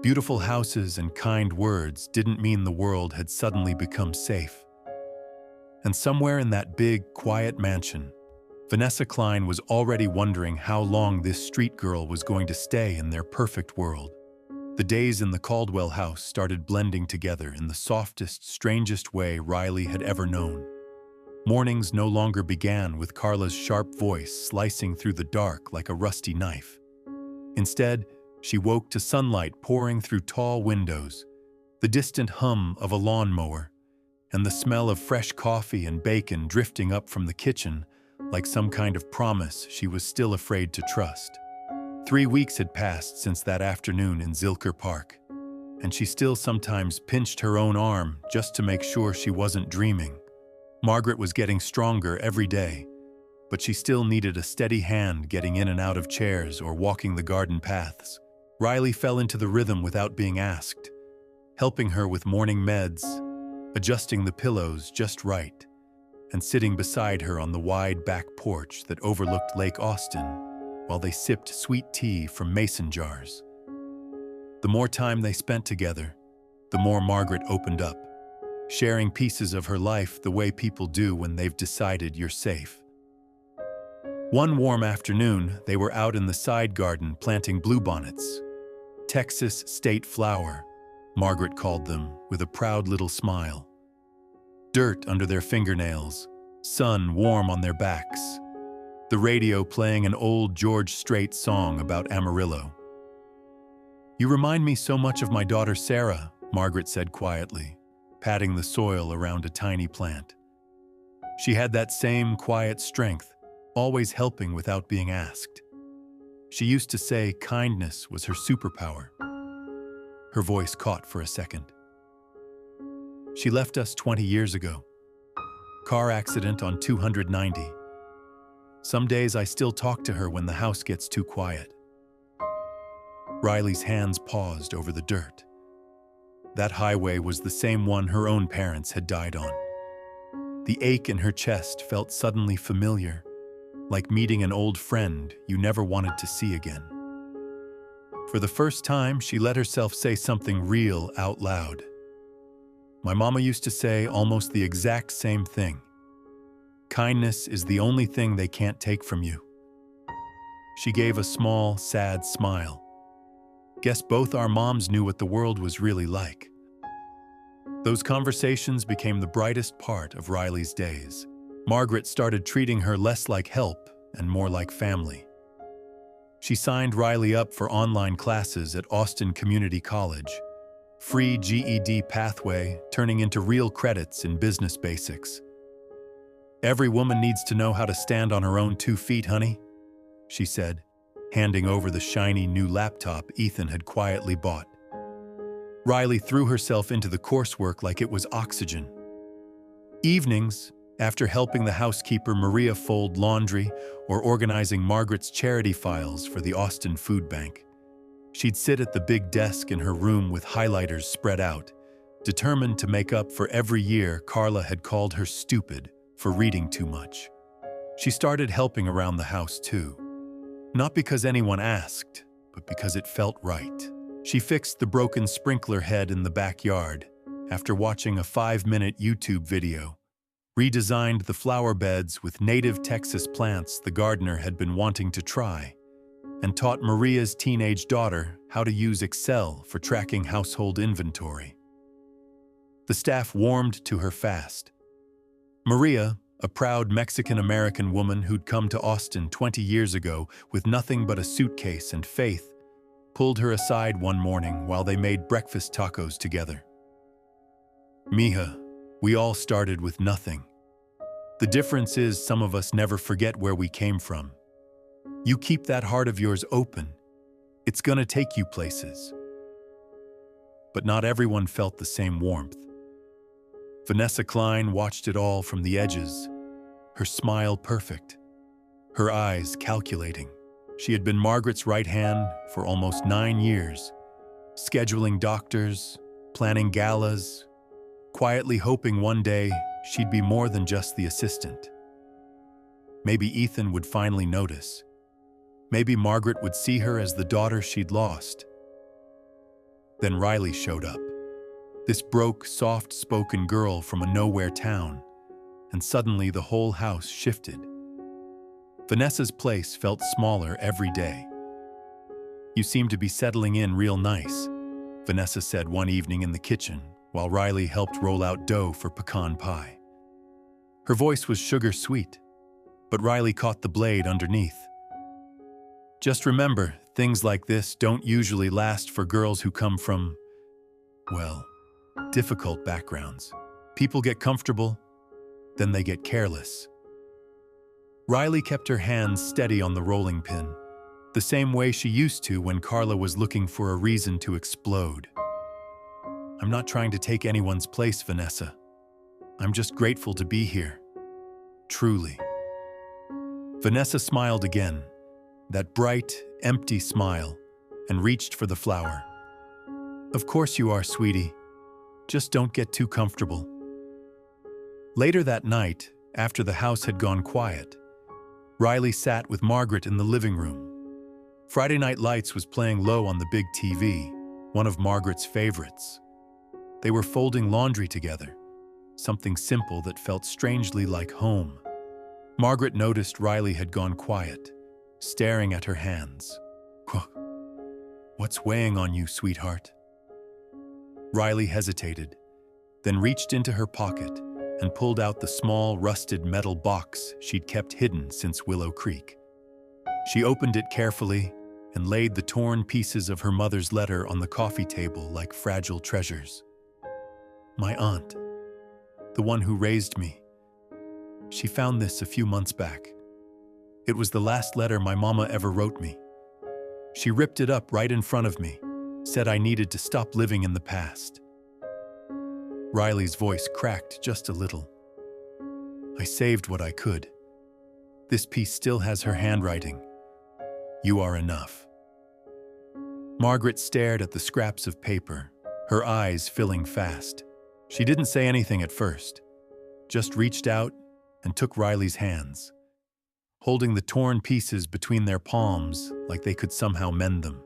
A: beautiful houses and kind words didn't mean the world had suddenly become safe. And somewhere in that big, quiet mansion, Vanessa Klein was already wondering how long this street girl was going to stay in their perfect world. The days in the Caldwell house started blending together in the softest, strangest way Riley had ever known. Mornings no longer began with Carla's sharp voice slicing through the dark like a rusty knife. Instead, she woke to sunlight pouring through tall windows, the distant hum of a lawnmower, and the smell of fresh coffee and bacon drifting up from the kitchen like some kind of promise she was still afraid to trust. 3 weeks had passed since that afternoon in Zilker Park, and she still sometimes pinched her own arm just to make sure she wasn't dreaming. Margaret was getting stronger every day, but she still needed a steady hand getting in and out of chairs or walking the garden paths. Riley fell into the rhythm without being asked, helping her with morning meds, adjusting the pillows just right, and sitting beside her on the wide back porch that overlooked Lake Austin while they sipped sweet tea from mason jars. The more time they spent together, the more Margaret opened up, sharing pieces of her life the way people do when they've decided you're safe. One warm afternoon, they were out in the side garden planting bluebonnets. Texas state flower, Margaret called them with a proud little smile. Dirt under their fingernails, sun warm on their backs. The radio playing an old George Strait song about Amarillo. "You remind me so much of my daughter Sarah," Margaret said quietly, patting the soil around a tiny plant. She had that same quiet strength, always helping without being asked. She used to say kindness was her superpower. Her voice caught for a second. "She left us 20 years ago. Car accident on 290. Some days I still talk to her when the house gets too quiet." Riley's hands paused over the dirt. That highway was the same one her own parents had died on. The ache in her chest felt suddenly familiar, like meeting an old friend you never wanted to see again. For the first time, she let herself say something real out loud. "My mama used to say almost the exact same thing. Kindness is the only thing they can't take from you." She gave a small, sad smile. Guess both our moms knew what the world was really like. Those conversations became the brightest part of Riley's days. Margaret started treating her less like help and more like family. She signed Riley up for online classes at Austin Community College. Free GED pathway turning into real credits in business basics. "Every woman needs to know how to stand on her own 2 feet, honey," she said, handing over the shiny new laptop Ethan had quietly bought. Riley threw herself into the coursework like it was oxygen. Evenings, after helping the housekeeper Maria fold laundry or organizing Margaret's charity files for the Austin Food Bank, she'd sit at the big desk in her room with highlighters spread out, determined to make up for every year Carla had called her stupid for reading too much. She started helping around the house too. Not because anyone asked, but because it felt right. She fixed the broken sprinkler head in the backyard after watching a 5-minute YouTube video, redesigned the flower beds with native Texas plants the gardener had been wanting to try, and taught Maria's teenage daughter how to use Excel for tracking household inventory. The staff warmed to her fast. Maria, a proud Mexican-American woman who'd come to Austin 20 years ago with nothing but a suitcase and faith, pulled her aside one morning while they made breakfast tacos together. "Mija, we all started with nothing. The difference is some of us never forget where we came from. You keep that heart of yours open. It's gonna take you places." But not everyone felt the same warmth. Vanessa Klein watched it all from the edges, her smile perfect, her eyes calculating. She had been Margaret's right hand for almost 9 years, scheduling doctors, planning galas, quietly hoping one day she'd be more than just the assistant. Maybe Ethan would finally notice. Maybe Margaret would see her as the daughter she'd lost. Then Riley showed up. This broke, soft-spoken girl from a nowhere town, and suddenly the whole house shifted. Vanessa's place felt smaller every day. "You seem to be settling in real nice," Vanessa said one evening in the kitchen while Riley helped roll out dough for pecan pie. Her voice was sugar-sweet, but Riley caught the blade underneath. "Just remember, things like this don't usually last for girls who come from, well, difficult backgrounds. People get comfortable, then they get careless." Riley kept her hands steady on the rolling pin, the same way she used to when Carla was looking for a reason to explode. "I'm not trying to take anyone's place, Vanessa. I'm just grateful to be here. Truly." Vanessa smiled again, that bright, empty smile, and reached for the flower. "Of course you are, sweetie. Just don't get too comfortable." Later that night, after the house had gone quiet, Riley sat with Margaret in the living room. Friday Night Lights was playing low on the big TV, one of Margaret's favorites. They were folding laundry together, something simple that felt strangely like home. Margaret noticed Riley had gone quiet, staring at her hands. "What's weighing on you, sweetheart?" Riley hesitated, then reached into her pocket and pulled out the small, rusted metal box she'd kept hidden since Willow Creek. She opened it carefully and laid the torn pieces of her mother's letter on the coffee table like fragile treasures. "My aunt, the one who raised me. She found this a few months back. It was the last letter my mama ever wrote me. She ripped it up right in front of me, said I needed to stop living in the past." Riley's voice cracked just a little. "I saved what I could. This piece still has her handwriting. You are enough." Margaret stared at the scraps of paper, her eyes filling fast. She didn't say anything at first, just reached out and took Riley's hands, holding the torn pieces between their palms like they could somehow mend them.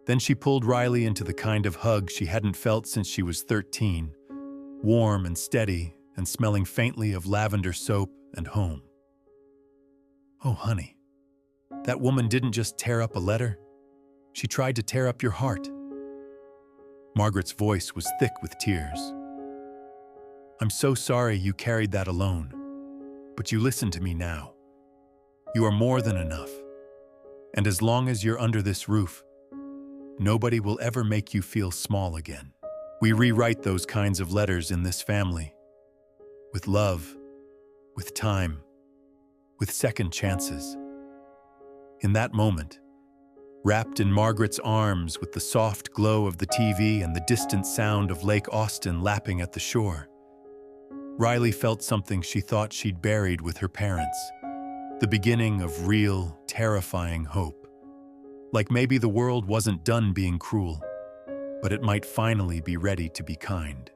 A: Then she pulled Riley into the kind of hug she hadn't felt since she was 13, warm and steady and smelling faintly of lavender soap and home. Oh, honey, that woman didn't just tear up a letter. She tried to tear up your heart. Margaret's voice was thick with tears. I'm so sorry you carried that alone, but you listen to me now. You are more than enough. And as long as you're under this roof, nobody will ever make you feel small again. We rewrite those kinds of letters in this family. With love, with time, with second chances. In that moment, wrapped in Margaret's arms with the soft glow of the TV and the distant sound of Lake Austin lapping at the shore, Riley felt something she thought she'd buried with her parents. The beginning of real, terrifying hope. Like maybe the world wasn't done being cruel, but it might finally be ready to be kind.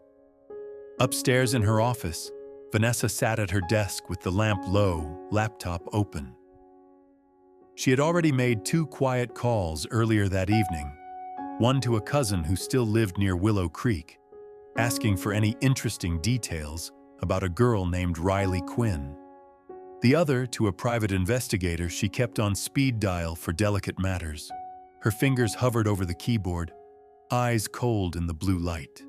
A: Upstairs in her office, Vanessa sat at her desk with the lamp low, laptop open. She had already made 2 quiet calls earlier that evening, one to a cousin who still lived near Willow Creek, asking for any interesting details about a girl named Riley Quinn. The other to a private investigator she kept on speed dial for delicate matters. Her fingers hovered over the keyboard, eyes cold in the blue light.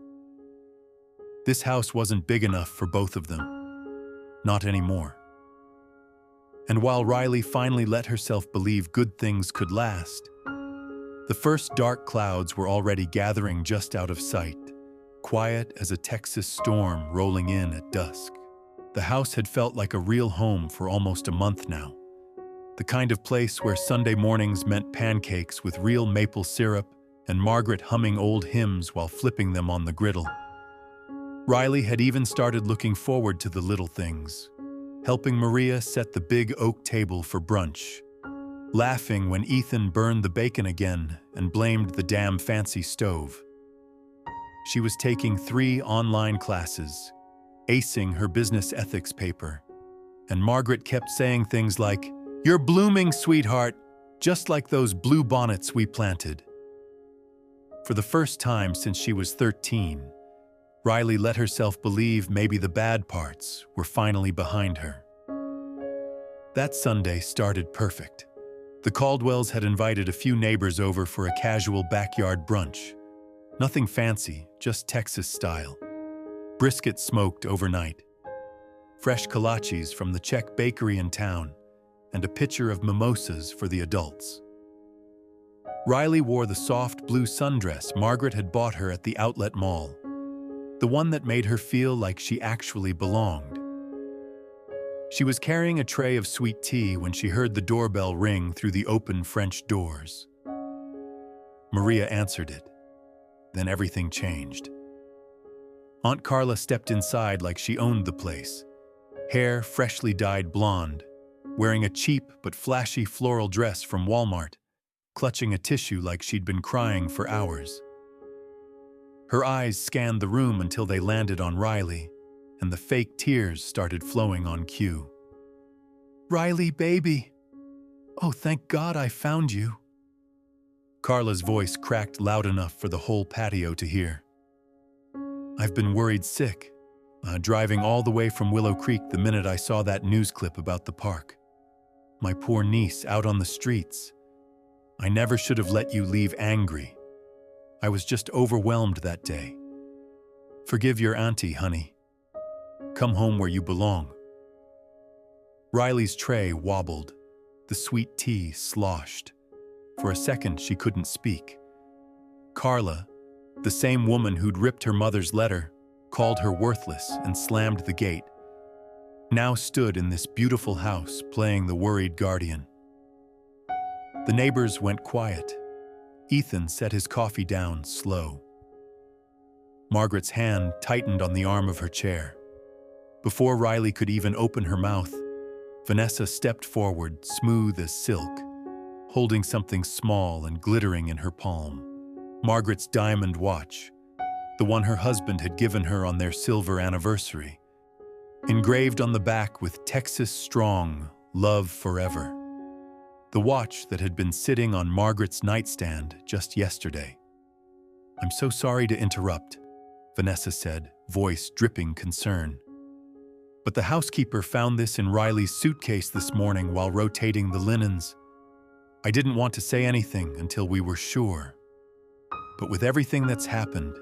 A: This house wasn't big enough for both of them. Not anymore. And while Riley finally let herself believe good things could last, the first dark clouds were already gathering just out of sight, quiet as a Texas storm rolling in at dusk. The house had felt like a real home for almost a month now. The kind of place where Sunday mornings meant pancakes with real maple syrup and Margaret humming old hymns while flipping them on the griddle. Riley had even started looking forward to the little things, helping Maria set the big oak table for brunch, laughing when Ethan burned the bacon again and blamed the damn fancy stove. She was taking 3 online classes, acing her business ethics paper, and Margaret kept saying things like, "You're blooming, sweetheart, just like those blue bonnets we planted." For the first time since she was 13, Riley let herself believe maybe the bad parts were finally behind her. That Sunday started perfect. The Caldwells had invited a few neighbors over for a casual backyard brunch. Nothing fancy, just Texas style. Brisket smoked overnight, fresh kolaches from the Czech bakery in town, and a pitcher of mimosas for the adults. Riley wore the soft blue sundress Margaret had bought her at the outlet mall, the one that made her feel like she actually belonged. She was carrying a tray of sweet tea when she heard the doorbell ring through the open French doors. Maria answered it. Then everything changed. Aunt Carla stepped inside like she owned the place, hair freshly dyed blonde, wearing a cheap but flashy floral dress from Walmart, clutching a tissue like she'd been crying for hours. Her eyes scanned the room until they landed on Riley, and the fake tears started flowing on cue. "Riley, baby! Oh, thank God I found you." Carla's voice cracked loud enough for the whole patio to hear. "I've been worried sick, driving all the way from Willow Creek the minute I saw that news clip about the park. My poor niece out on the streets. I never should have let you leave angry. I was just overwhelmed that day. Forgive your auntie, honey. Come home where you belong." Riley's tray wobbled. The sweet tea sloshed. For a second, she couldn't speak. Carla, the same woman who'd ripped her mother's letter, called her worthless and slammed the gate, now stood in this beautiful house playing the worried guardian. The neighbors went quiet. Ethan set his coffee down slow. Margaret's hand tightened on the arm of her chair. Before Riley could even open her mouth, Vanessa stepped forward, smooth as silk, holding something small and glittering in her palm. Margaret's diamond watch, the one her husband had given her on their silver anniversary, engraved on the back with Texas Strong, Love Forever. The watch that had been sitting on Margaret's nightstand just yesterday. "I'm so sorry to interrupt," Vanessa said, voice dripping concern. But the housekeeper found this in Riley's suitcase this morning while rotating the linens. I didn't want to say anything until we were sure. But with everything that's happened,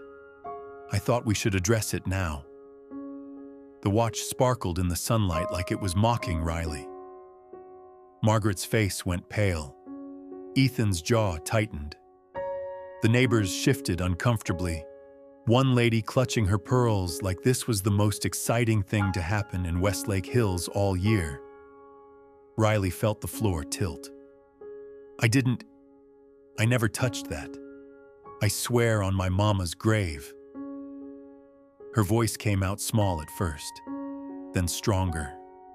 A: I thought we should address it now. The watch sparkled in the sunlight like it was mocking Riley. Margaret's face went pale. Ethan's jaw tightened. The neighbors shifted uncomfortably, one lady clutching her pearls like this was the most exciting thing to happen in Westlake Hills all year. Riley felt the floor tilt. I never touched that. I swear on my mama's grave. Her voice came out small at first, then stronger.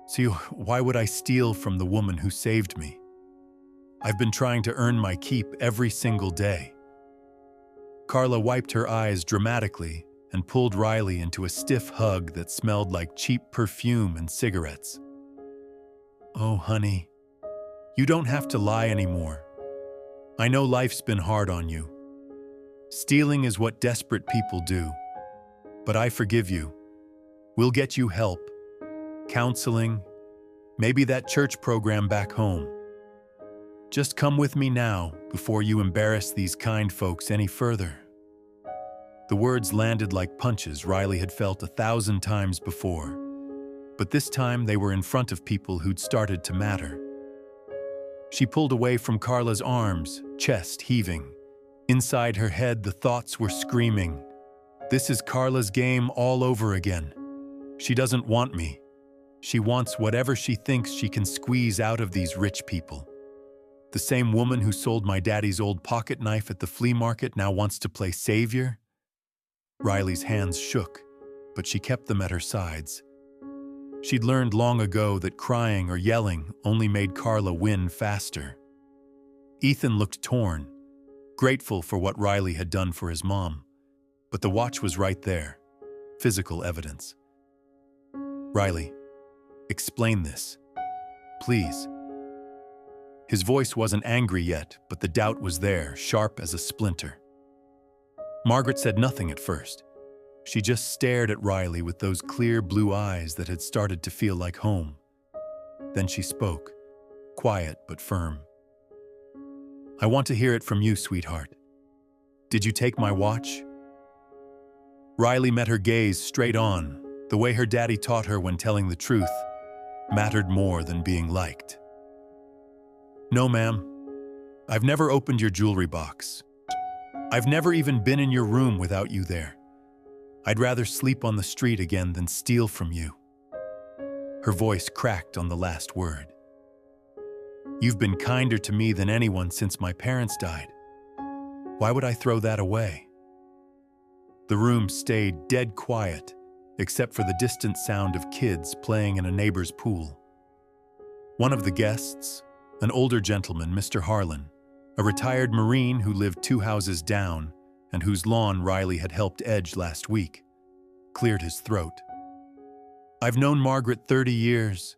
A: See, why would I steal from the woman who saved me? I've been trying to earn my keep every single day. Carla wiped her eyes dramatically and pulled Riley into a stiff hug that smelled like cheap perfume and cigarettes. Oh, honey, you don't have to lie anymore. I know life's been hard on you. Stealing is what desperate people do. But I forgive you. We'll get you help, counseling, maybe that church program back home. Just come with me now before you embarrass these kind folks any further. The words landed like punches Riley had felt 1,000 times before, but this time they were in front of people who'd started to matter. She pulled away from Carla's arms, chest heaving. Inside her head, the thoughts were screaming. This is Carla's game all over again. She doesn't want me. She wants whatever she thinks she can squeeze out of these rich people. The same woman who sold my daddy's old pocket knife at the flea market now wants to play savior? Riley's hands shook, but she kept them at her sides. She'd learned long ago that crying or yelling only made Carla win faster. Ethan looked torn, grateful for what Riley had done for his mom. But the watch was right there, physical evidence. Riley, explain this, please. His voice wasn't angry yet, but the doubt was there, sharp as a splinter. Margaret said nothing at first. She just stared at Riley with those clear blue eyes that had started to feel like home. Then she spoke, quiet but firm. I want to hear it from you, sweetheart. Did you take my watch? Riley met her gaze straight on, the way her daddy taught her when telling the truth mattered more than being liked. No, ma'am. I've never opened your jewelry box. I've never even been in your room without you there. I'd rather sleep on the street again than steal from you. Her voice cracked on the last word. You've been kinder to me than anyone since my parents died. Why would I throw that away? The room stayed dead quiet, except for the distant sound of kids playing in a neighbor's pool. One of the guests, an older gentleman, Mr. Harlan, a retired Marine who lived 2 houses down and whose lawn Riley had helped edge last week, cleared his throat. I've known Margaret 30 years,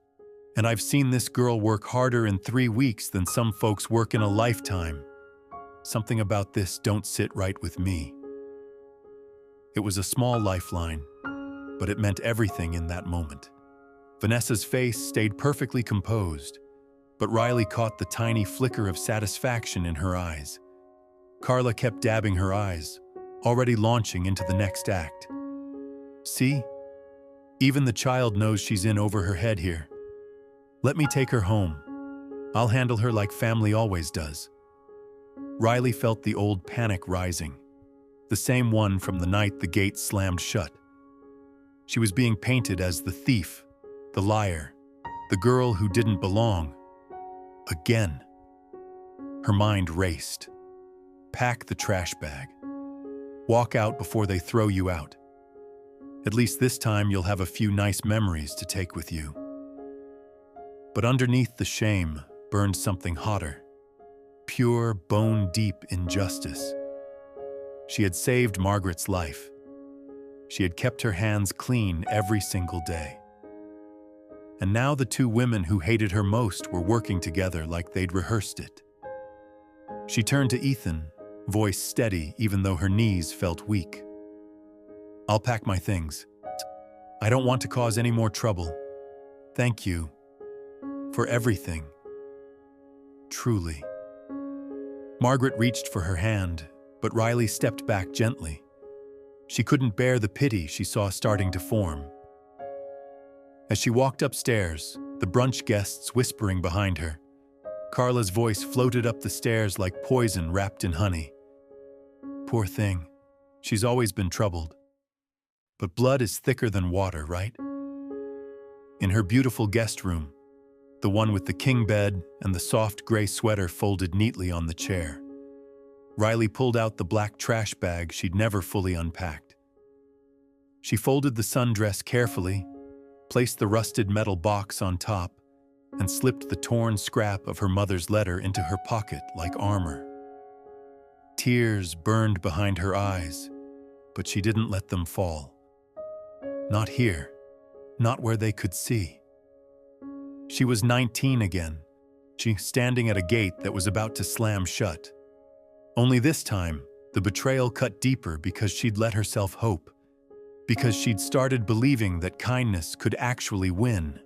A: and I've seen this girl work harder in 3 weeks than some folks work in a lifetime. Something about this don't sit right with me. It was a small lifeline, but it meant everything in that moment. Vanessa's face stayed perfectly composed, but Riley caught the tiny flicker of satisfaction in her eyes. Carla kept dabbing her eyes, already launching into the next act. See? Even the child knows she's in over her head here. Let me take her home. I'll handle her like family always does. Riley felt the old panic rising, the same one from the night the gate slammed shut. She was being painted as the thief, the liar, the girl who didn't belong. Again. Her mind raced. Pack the trash bag. Walk out before they throw you out. At least this time you'll have a few nice memories to take with you. But underneath the shame burned something hotter. Pure, bone-deep injustice. She had saved Margaret's life. She had kept her hands clean every single day. And now the 2 women who hated her most were working together like they'd rehearsed it. She turned to Ethan, voice steady even though her knees felt weak. I'll pack my things. I don't want to cause any more trouble. Thank you for everything, truly." Margaret reached for her hand, but Riley stepped back gently. She couldn't bear the pity she saw starting to form. As she walked upstairs, the brunch guests whispering behind her, Carla's voice floated up the stairs like poison wrapped in honey. "Poor thing, she's always been troubled. But blood is thicker than water, right?" In her beautiful guest room, the one with the king bed and the soft gray sweater folded neatly on the chair, Riley pulled out the black trash bag she'd never fully unpacked. She folded the sundress carefully, placed the rusted metal box on top, and slipped the torn scrap of her mother's letter into her pocket like armor. Tears burned behind her eyes, but she didn't let them fall. Not here, not where they could see. She was 19 again, she standing at a gate that was about to slam shut. Only this time, the betrayal cut deeper because she'd let herself hope, because she'd started believing that kindness could actually win.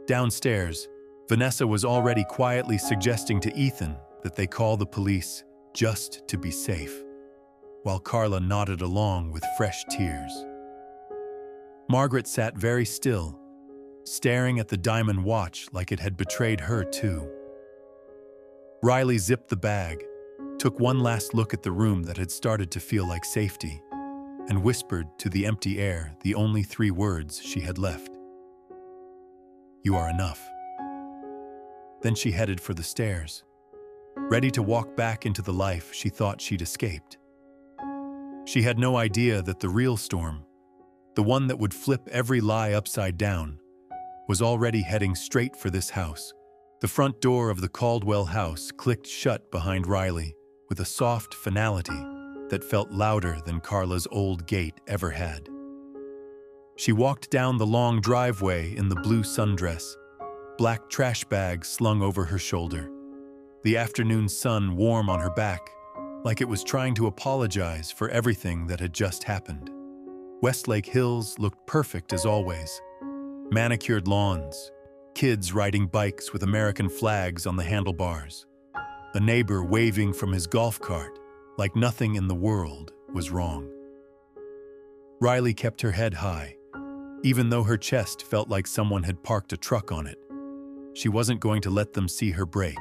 A: Downstairs, Vanessa was already quietly suggesting to Ethan that they call the police just to be safe, while Carla nodded along with fresh tears. Margaret sat very still, staring at the diamond watch like it had betrayed her too. Riley zipped the bag, took one last look at the room that had started to feel like safety, and whispered to the empty air the only 3 words she had left. "You are enough." Then she headed for the stairs, ready to walk back into the life she thought she'd escaped. She had no idea that the real storm, the one that would flip every lie upside down, was already heading straight for this house. The front door of the Caldwell house clicked shut behind Riley with a soft finality that felt louder than Carla's old gate ever had. She walked down the long driveway in the blue sundress, black trash bag slung over her shoulder, the afternoon sun warm on her back, like it was trying to apologize for everything that had just happened. Westlake Hills looked perfect as always. Manicured lawns, kids riding bikes with American flags on the handlebars, a neighbor waving from his golf cart like nothing in the world was wrong. Riley kept her head high, even though her chest felt like someone had parked a truck on it. She wasn't going to let them see her break.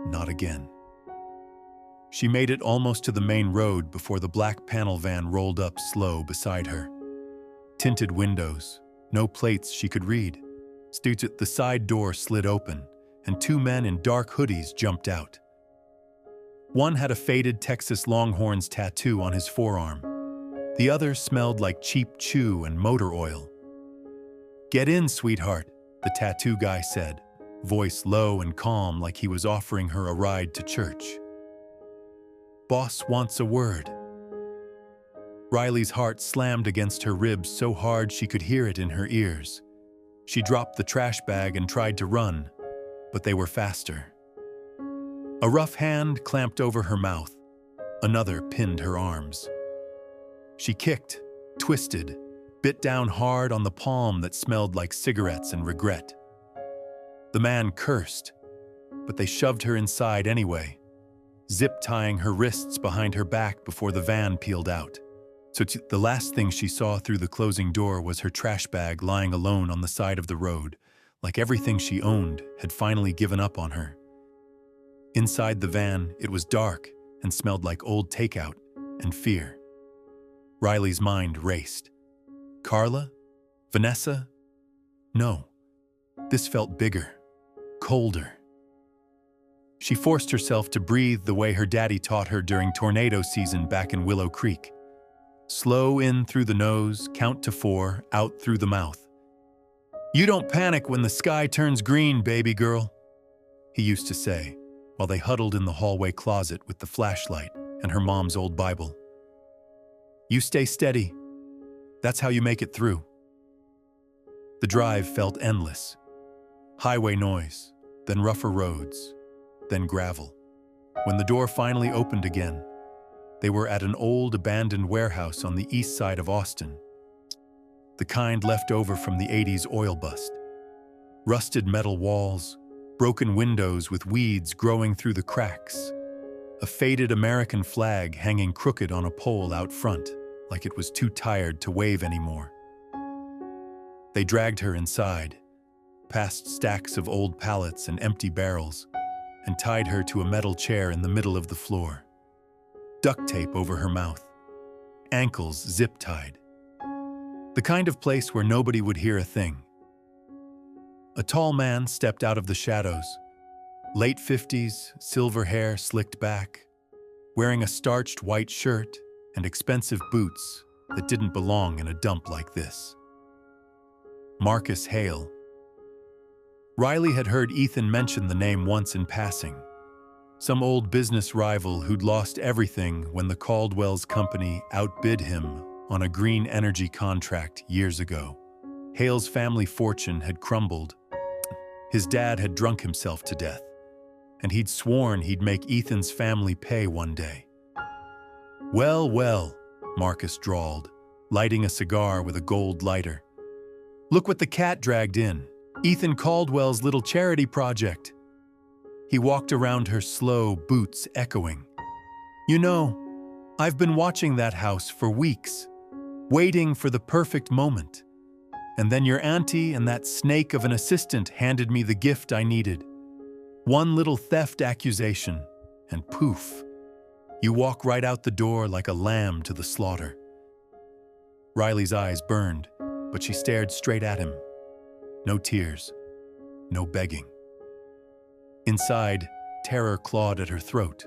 A: Not again. She made it almost to the main road before the black panel van rolled up slow beside her. Tinted windows, no plates she could read. The side door slid open, and 2 men in dark hoodies jumped out. One had a faded Texas Longhorns tattoo on his forearm. The other smelled like cheap chew and motor oil. "Get in, sweetheart," the tattoo guy said, voice low and calm like he was offering her a ride to church. "Boss wants a word." Riley's heart slammed against her ribs so hard she could hear it in her ears. She dropped the trash bag and tried to run, but they were faster. A rough hand clamped over her mouth. Another pinned her arms. She kicked, twisted, bit down hard on the palm that smelled like cigarettes and regret. The man cursed, but they shoved her inside anyway, zip-tying her wrists behind her back before the van peeled out. So the last thing she saw through the closing door was her trash bag lying alone on the side of the road, like everything she owned had finally given up on her. Inside the van, it was dark and smelled like old takeout and fear. Riley's mind raced. Carla? Vanessa? No. This felt bigger, colder. She forced herself to breathe the way her daddy taught her during tornado season back in Willow Creek. Slow in through the nose, count to 4, out through the mouth. "You don't panic when the sky turns green, baby girl," he used to say, while they huddled in the hallway closet with the flashlight and her mom's old Bible. "You stay steady. That's how you make it through." The drive felt endless. Highway noise, then rougher roads, then gravel. When the door finally opened again, they were at an old abandoned warehouse on the east side of Austin, the kind left over from the 80s oil bust. Rusted metal walls, broken windows with weeds growing through the cracks, a faded American flag hanging crooked on a pole out front, like it was too tired to wave anymore. They dragged her inside, past stacks of old pallets and empty barrels, and tied her to a metal chair in the middle of the floor. Duct tape over her mouth, ankles zip-tied. The kind of place where nobody would hear a thing. A tall man stepped out of the shadows, late 50s, silver hair slicked back, wearing a starched white shirt and expensive boots that didn't belong in a dump like this. Marcus Hale. Riley had heard Ethan mention the name once in passing. Some old business rival who'd lost everything when the Caldwell's company outbid him on a green energy contract years ago. Hale's family fortune had crumbled. His dad had drunk himself to death, and he'd sworn he'd make Ethan's family pay one day. "Well, well," Marcus drawled, lighting a cigar with a gold lighter. "Look what the cat dragged in. Ethan Caldwell's little charity project." He walked around her slow, boots echoing. "You know, I've been watching that house for weeks, waiting for the perfect moment. And then your auntie and that snake of an assistant handed me the gift I needed. One little theft accusation, and poof, you walk right out the door like a lamb to the slaughter." Riley's eyes burned, but she stared straight at him. No tears, no begging. Inside, terror clawed at her throat,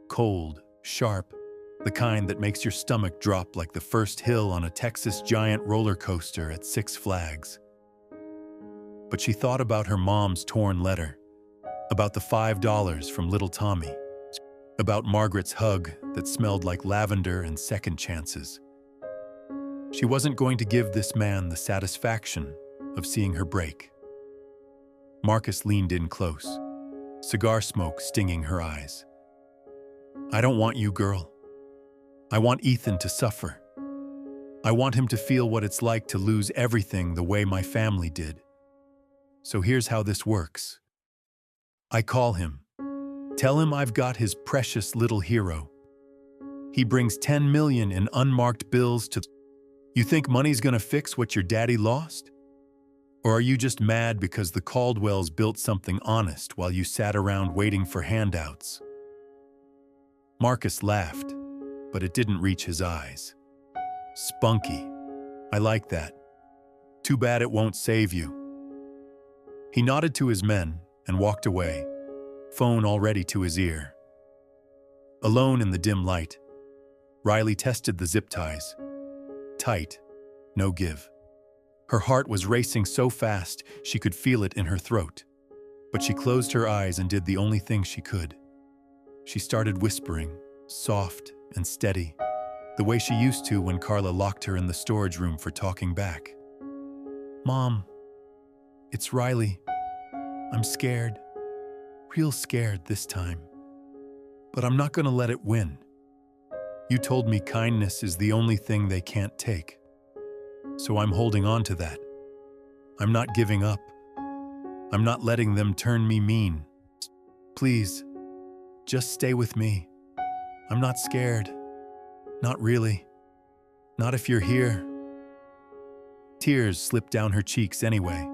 A: cold, sharp, the kind that makes your stomach drop like the first hill on a Texas giant roller coaster at Six Flags. But she thought about her mom's torn letter, about the $5 from little Tommy, about Margaret's hug that smelled like lavender and second chances. She wasn't going to give this man the satisfaction of seeing her break. Marcus leaned in close, cigar smoke stinging her eyes. "I don't want you, girl. I want Ethan to suffer. I want him to feel what it's like to lose everything the way my family did. So here's how this works. I call him. Tell him I've got his precious little hero. He brings 10 million in unmarked bills to... You think money's gonna fix what your daddy lost? Or are you just mad because the Caldwells built something honest while you sat around waiting for handouts?" Marcus laughed, but it didn't reach his eyes. "Spunky. I like that. Too bad it won't save you." He nodded to his men and walked away, phone already to his ear. Alone in the dim light, Riley tested the zip ties. Tight, no give. Her heart was racing so fast she could feel it in her throat, but she closed her eyes and did the only thing she could. She started whispering, soft and steady, the way she used to when Carla locked her in the storage room for talking back. "Mom, it's Riley. I'm scared, real scared this time. But I'm not gonna let it win. You told me kindness is the only thing they can't take. So I'm holding on to that. I'm not giving up. I'm not letting them turn me mean. Please, just stay with me. I'm not scared. Not really. Not if you're here." Tears slipped down her cheeks anyway,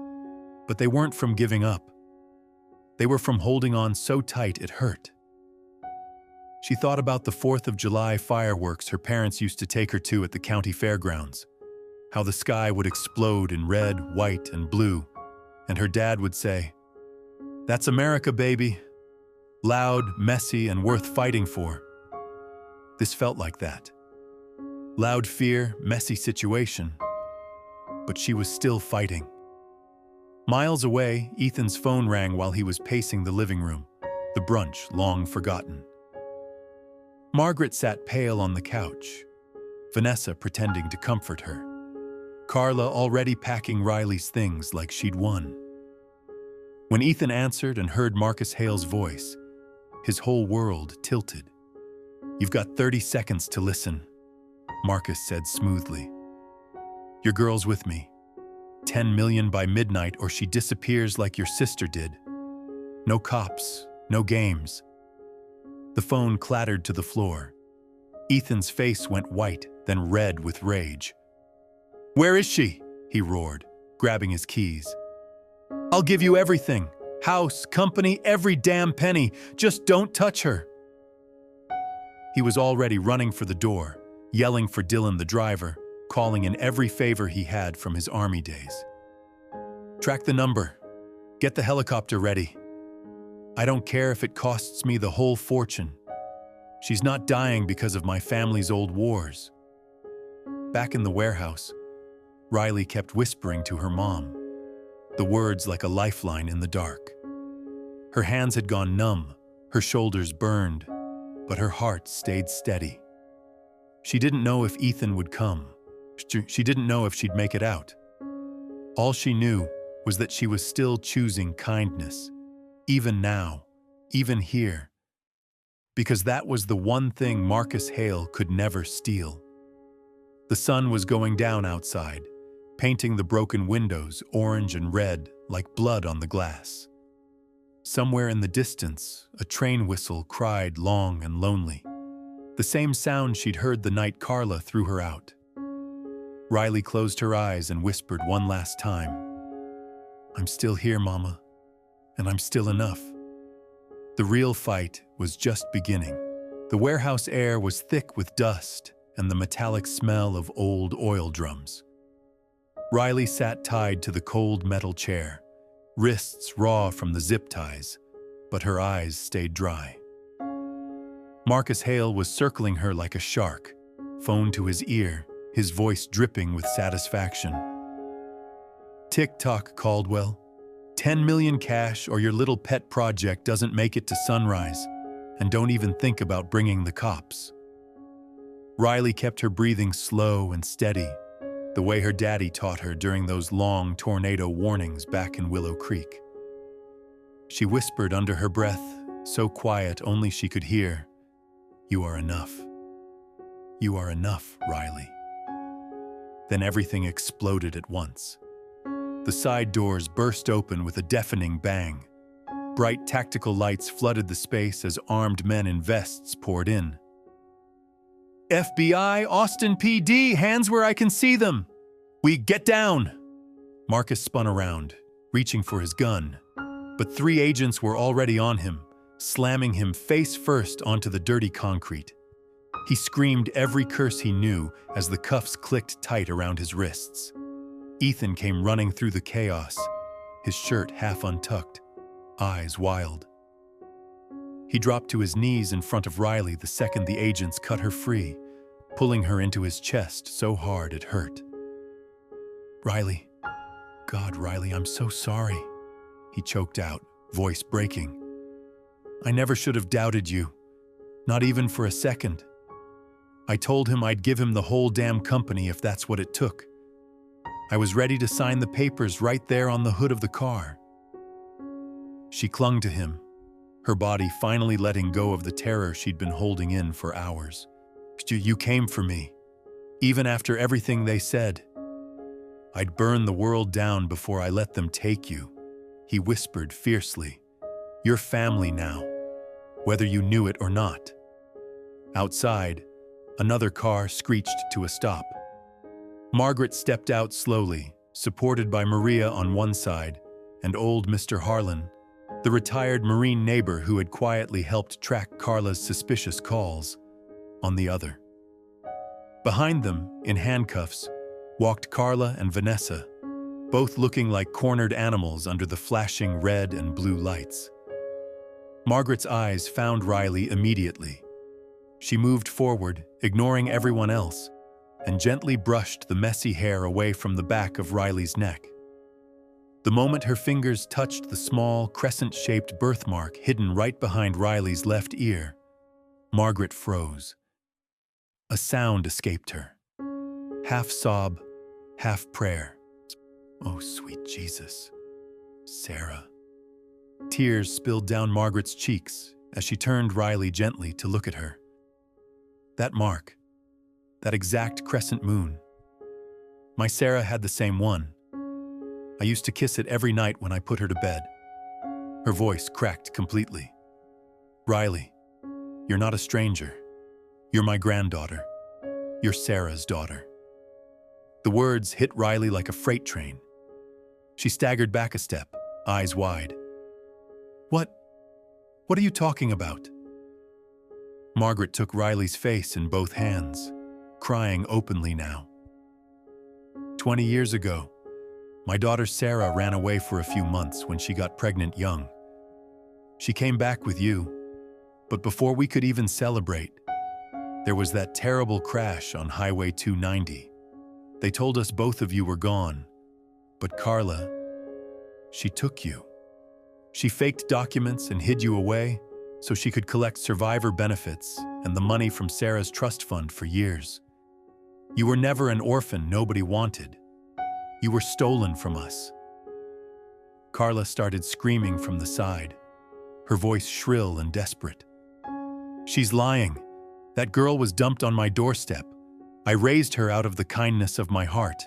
A: but they weren't from giving up. They were from holding on so tight it hurt. She thought about the 4th of July fireworks her parents used to take her to at the county fairgrounds, how the sky would explode in red, white, and blue, and her dad would say, "That's America, baby. Loud, messy, and worth fighting for." This felt like that. Loud fear, messy situation, but she was still fighting. Miles away, Ethan's phone rang while he was pacing the living room, the brunch long forgotten. Margaret sat pale on the couch, Vanessa pretending to comfort her, Carla already packing Riley's things like she'd won. When Ethan answered and heard Marcus Hale's voice, his whole world tilted. "You've got 30 seconds to listen," Marcus said smoothly. "Your girl's with me. 10 million by midnight or she disappears like your sister did. No cops, no games. The phone clattered to the floor. Ethan's face went white, then red with rage. "Where is she?" he roared, grabbing his keys. "I'll give you everything. House, company, every damn penny. Just don't touch her." He was already running for the door, yelling for Dylan the driver, calling in every favor he had from his army days. "Track the number. Get the helicopter ready. I don't care if it costs me the whole fortune. She's not dying because of my family's old wars." Back in the warehouse, Riley kept whispering to her mom, the words like a lifeline in the dark. Her hands had gone numb, her shoulders burned, but her heart stayed steady. She didn't know if Ethan would come. She didn't know if she'd make it out. All she knew was that she was still choosing kindness, even now, even here, because that was the one thing Marcus Hale could never steal. The sun was going down outside, painting the broken windows orange and red like blood on the glass. Somewhere in the distance, a train whistle cried long and lonely, the same sound she'd heard the night Carla threw her out. Riley closed her eyes and whispered one last time, "I'm still here, Mama, and I'm still enough." The real fight was just beginning. The warehouse air was thick with dust and the metallic smell of old oil drums. Riley sat tied to the cold metal chair, wrists raw from the zip ties, but her eyes stayed dry. Marcus Hale was circling her like a shark, phone to his ear, his voice dripping with satisfaction. "Tick-tock, Caldwell. 10 million cash or your little pet project doesn't make it to sunrise, and don't even think about bringing the cops." Riley kept her breathing slow and steady, the way her daddy taught her during those long tornado warnings back in Willow Creek. She whispered under her breath, so quiet only she could hear, "You are enough. You are enough, Riley." Then everything exploded at once. The side doors burst open with a deafening bang. Bright tactical lights flooded the space as armed men in vests poured in. "FBI, Austin PD, hands where I can see them. We get down." Marcus spun around, reaching for his gun, but 3 agents were already on him, slamming him face first onto the dirty concrete. He screamed every curse he knew as the cuffs clicked tight around his wrists. Ethan came running through the chaos, his shirt half untucked, eyes wild. He dropped to his knees in front of Riley the second the agents cut her free, pulling her into his chest so hard it hurt. "Riley, God, Riley, I'm so sorry," he choked out, voice breaking. "I never should have doubted you, not even for a second. I told him I'd give him the whole damn company if that's what it took. I was ready to sign the papers right there on the hood of the car." She clung to him, her body finally letting go of the terror she'd been holding in for hours. "You came for me, even after everything they said. I'd burn the world down before I let them take you," he whispered fiercely. "You're family now, whether you knew it or not." Outside, another car screeched to a stop. Margaret stepped out slowly, supported by Maria on one side and old Mr. Harlan, the retired Marine neighbor who had quietly helped track Carla's suspicious calls, on the other. Behind them, in handcuffs, walked Carla and Vanessa, both looking like cornered animals under the flashing red and blue lights. Margaret's eyes found Riley immediately. She moved forward, ignoring everyone else, and gently brushed the messy hair away from the back of Riley's neck. The moment her fingers touched the small, crescent-shaped birthmark hidden right behind Riley's left ear, Margaret froze. A sound escaped her. Half sob, half prayer. "Oh, sweet Jesus. Sarah." Tears spilled down Margaret's cheeks as she turned Riley gently to look at her. That mark, that exact crescent moon. My Sarah had the same one. I used to kiss it every night when I put her to bed. Her voice cracked completely. Riley, you're not a stranger. You're my granddaughter. You're Sarah's daughter. The words hit Riley like a freight train. She staggered back a step, eyes wide. What are you talking about? Margaret took Riley's face in both hands, crying openly now. 20 years ago, my daughter Sarah ran away for a few months when she got pregnant young. She came back with you, but before we could even celebrate, there was that terrible crash on Highway 290. They told us both of you were gone, but Carla, she took you. She faked documents and hid you away so she could collect survivor benefits and the money from Sarah's trust fund for years. You were never an orphan nobody wanted. You were stolen from us. Carla started screaming from the side, her voice shrill and desperate. She's lying. That girl was dumped on my doorstep. I raised her out of the kindness of my heart.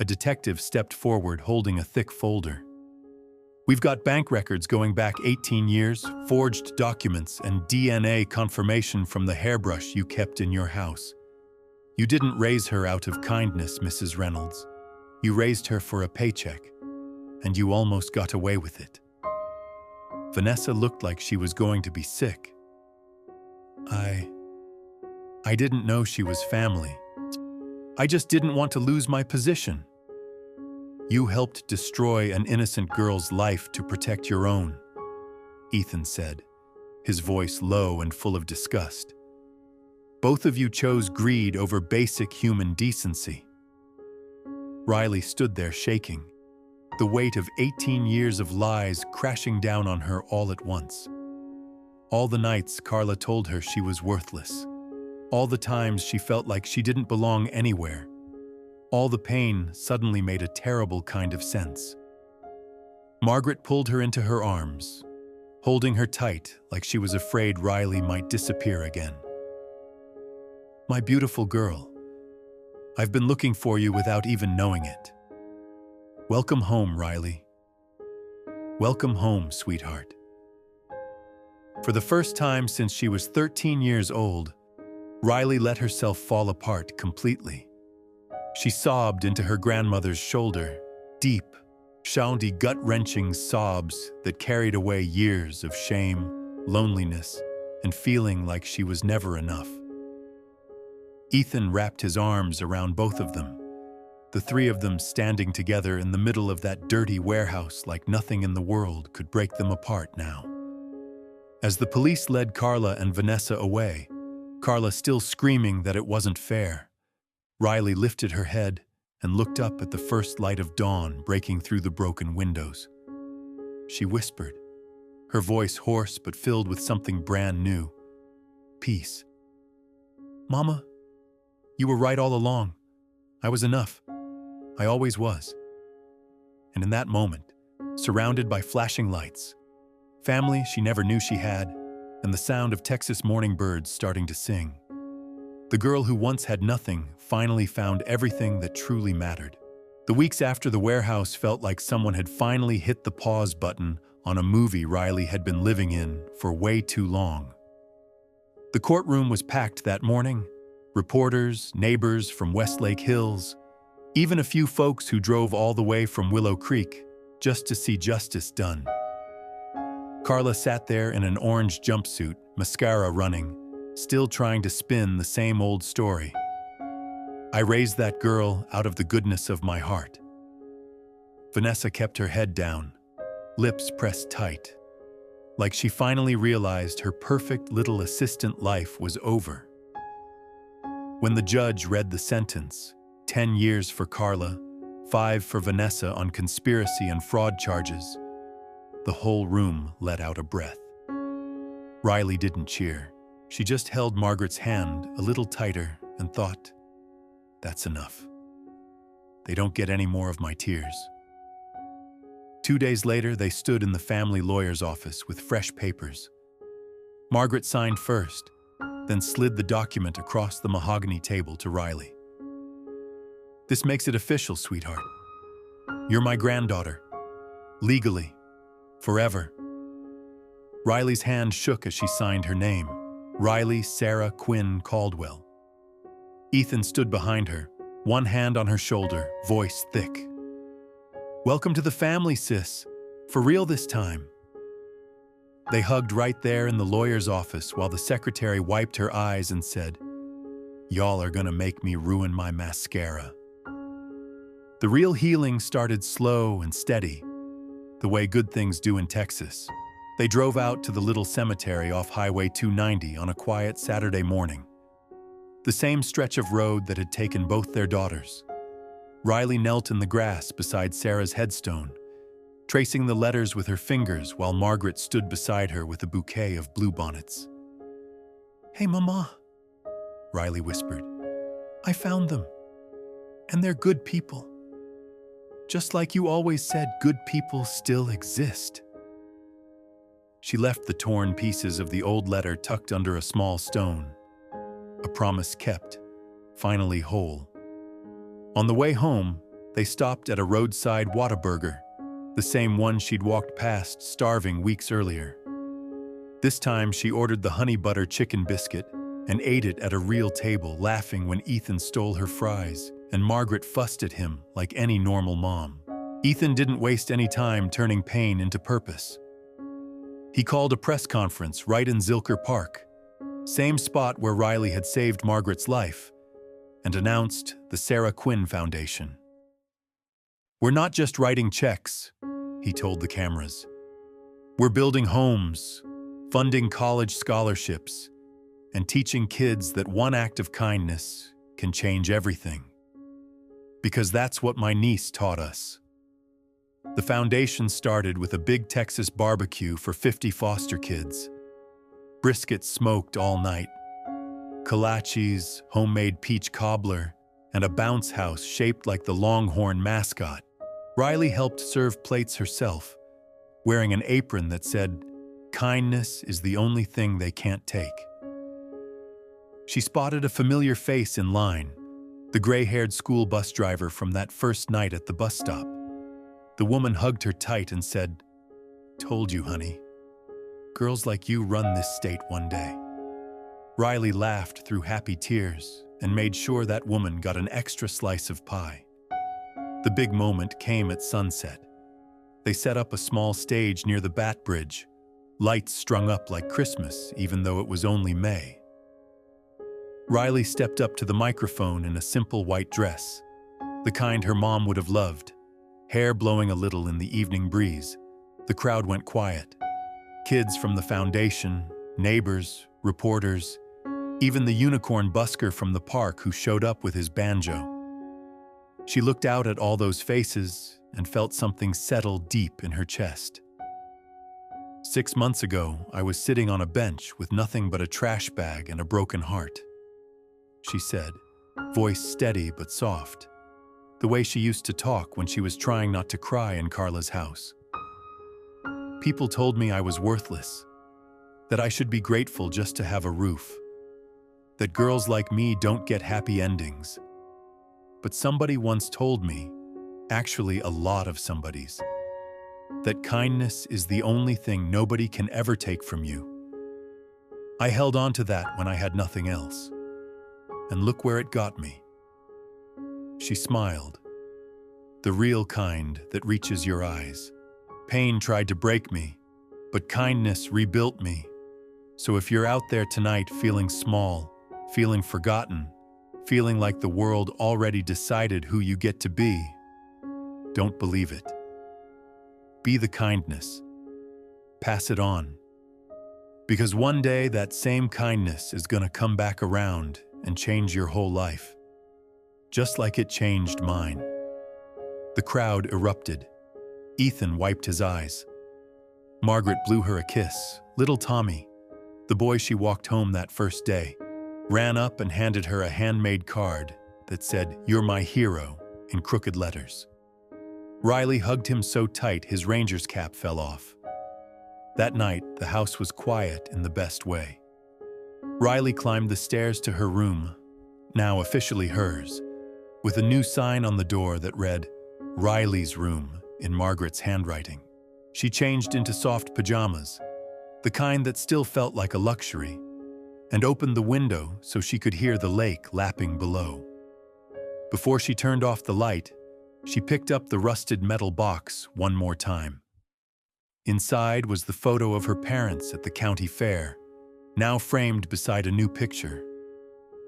A: A detective stepped forward holding a thick folder. We've got bank records going back 18 years, forged documents, and DNA confirmation from the hairbrush you kept in your house. You didn't raise her out of kindness, Mrs. Reynolds. You raised her for a paycheck, and you almost got away with it. Vanessa looked like she was going to be sick. I didn't know she was family. I just didn't want to lose my position. You helped destroy an innocent girl's life to protect your own, Ethan said, his voice low and full of disgust. Both of you chose greed over basic human decency. Riley stood there shaking, the weight of 18 years of lies crashing down on her all at once. All the nights Carla told her she was worthless. All the times she felt like she didn't belong anywhere. All the pain suddenly made a terrible kind of sense. Margaret pulled her into her arms, holding her tight like she was afraid Riley might disappear again. My beautiful girl, I've been looking for you without even knowing it. Welcome home, Riley. Welcome home, sweetheart. For the first time since she was 13 years old, Riley let herself fall apart completely. She sobbed into her grandmother's shoulder, deep, shouty, gut-wrenching sobs that carried away years of shame, loneliness, and feeling like she was never enough. Ethan wrapped his arms around both of them, the three of them standing together in the middle of that dirty warehouse like nothing in the world could break them apart now. As the police led Carla and Vanessa away, Carla still screaming that it wasn't fair, Riley lifted her head and looked up at the first light of dawn breaking through the broken windows. She whispered, her voice hoarse but filled with something brand new. Peace. Mama, you were right all along. I was enough. I always was. And in that moment, surrounded by flashing lights, family she never knew she had, and the sound of Texas morning birds starting to sing, the girl who once had nothing finally found everything that truly mattered. The weeks after the warehouse felt like someone had finally hit the pause button on a movie Riley had been living in for way too long. The courtroom was packed that morning. Reporters, neighbors from Westlake Hills, even a few folks who drove all the way from Willow Creek just to see justice done. Carla sat there in an orange jumpsuit, mascara running, still trying to spin the same old story. I raised that girl out of the goodness of my heart. Vanessa kept her head down, lips pressed tight, like she finally realized her perfect little assistant life was over. When the judge read the sentence, 10 years for Carla, 5 for Vanessa on conspiracy and fraud charges, the whole room let out a breath. Riley didn't cheer. She just held Margaret's hand a little tighter and thought, that's enough. They don't get any more of my tears. 2 days later, they stood in the family lawyer's office with fresh papers. Margaret signed first, then slid the document across the mahogany table to Riley. This makes it official, sweetheart. You're my granddaughter. Legally. Forever. Riley's hand shook as she signed her name. Riley Sarah Quinn Caldwell. Ethan stood behind her, one hand on her shoulder, voice thick. Welcome to the family, sis. For real this time. They hugged right there in the lawyer's office while the secretary wiped her eyes and said, "Y'all are gonna make me ruin my mascara." The real healing started slow and steady, the way good things do in Texas. They drove out to the little cemetery off Highway 290 on a quiet Saturday morning. The same stretch of road that had taken both their daughters. Riley knelt in the grass beside Sarah's headstone, tracing the letters with her fingers while Margaret stood beside her with a bouquet of bluebonnets. "Hey, Mama," Riley whispered. "I found them. And they're good people. Just like you always said, good people still exist." She left the torn pieces of the old letter tucked under a small stone. A promise kept, finally whole. On the way home, they stopped at a roadside Whataburger, the same one she'd walked past starving weeks earlier. This time she ordered the honey butter chicken biscuit and ate it at a real table, laughing when Ethan stole her fries and Margaret fussed at him like any normal mom. Ethan didn't waste any time turning pain into purpose. He called a press conference right in Zilker Park, same spot where Riley had saved Margaret's life, and announced the Sarah Quinn Foundation. "We're not just writing checks," he told the cameras. "We're building homes, funding college scholarships, and teaching kids that one act of kindness can change everything. Because that's what my niece taught us." The foundation started with a big Texas barbecue for 50 foster kids. Brisket smoked all night, kolaches, homemade peach cobbler, and a bounce house shaped like the Longhorn mascot. Riley helped serve plates herself, wearing an apron that said, "Kindness is the only thing they can't take." She spotted a familiar face in line, the gray-haired school bus driver from that first night at the bus stop. The woman hugged her tight and said, "Told you, honey. Girls like you run this state one day." Riley laughed through happy tears and made sure that woman got an extra slice of pie. The big moment came at sunset. They set up a small stage near the Bat Bridge, lights strung up like Christmas even though it was only May. Riley stepped up to the microphone in a simple white dress, the kind her mom would have loved, hair blowing a little in the evening breeze. The crowd went quiet. Kids from the foundation, neighbors, reporters, even the unicorn busker from the park who showed up with his banjo. She looked out at all those faces and felt something settle deep in her chest. "6 months ago, I was sitting on a bench with nothing but a trash bag and a broken heart," she said, voice steady but soft, the way she used to talk when she was trying not to cry in Carla's house. "People told me I was worthless, that I should be grateful just to have a roof, that girls like me don't get happy endings. But somebody once told me, actually a lot of somebodies, that kindness is the only thing nobody can ever take from you. I held on to that when I had nothing else. And look where it got me." She smiled, the real kind that reaches your eyes. "Pain tried to break me, but kindness rebuilt me. So if you're out there tonight feeling small, feeling forgotten, feeling like the world already decided who you get to be, don't believe it. Be the kindness. Pass it on. Because one day that same kindness is going to come back around and change your whole life. Just like it changed mine." The crowd erupted. Ethan wiped his eyes. Margaret blew her a kiss. Little Tommy, the boy she walked home that first day, ran up and handed her a handmade card that said, "You're my hero," in crooked letters. Riley hugged him so tight his ranger's cap fell off. That night, the house was quiet in the best way. Riley climbed the stairs to her room, now officially hers, with a new sign on the door that read, Riley's room in Margaret's handwriting. She changed into soft pajamas, the kind that still felt like a luxury, and opened the window so she could hear the lake lapping below. Before she turned off the light, she picked up the rusted metal box one more time. Inside was the photo of her parents at the county fair, now framed beside a new picture.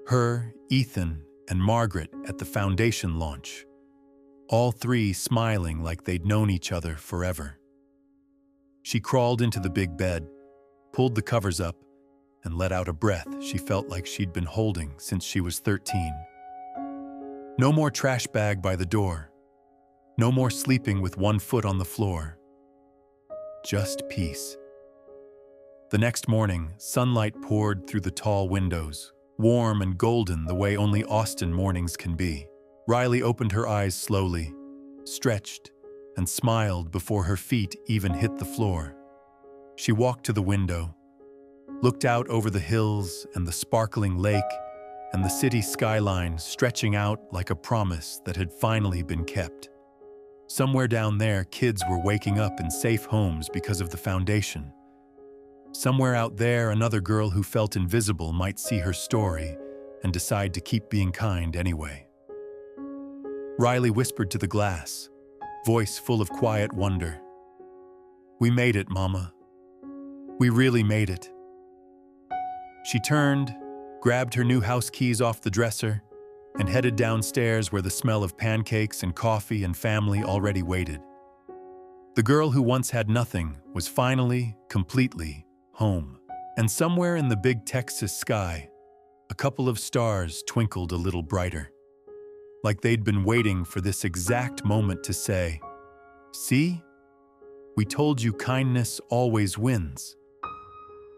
A: Her, Ethan, and Margaret at the foundation launch, all three smiling like they'd known each other forever. She crawled into the big bed, pulled the covers up, and let out a breath she felt like she'd been holding since she was 13. No more trash bag by the door. No more sleeping with one foot on the floor. Just peace. The next morning, sunlight poured through the tall windows, warm and golden the way only Austin mornings can be. Riley opened her eyes slowly, stretched, and smiled before her feet even hit the floor. She walked to the window, looked out over the hills and the sparkling lake and the city skyline stretching out like a promise that had finally been kept. Somewhere down there, kids were waking up in safe homes because of the foundation. Somewhere out there, another girl who felt invisible might see her story and decide to keep being kind anyway. Riley whispered to the glass, voice full of quiet wonder. "We made it, Mama. We really made it." She turned, grabbed her new house keys off the dresser, and headed downstairs where the smell of pancakes and coffee and family already waited. The girl who once had nothing was finally, completely, home. And somewhere in the big Texas sky, a couple of stars twinkled a little brighter. Like they'd been waiting for this exact moment to say, "See? We told you kindness always wins."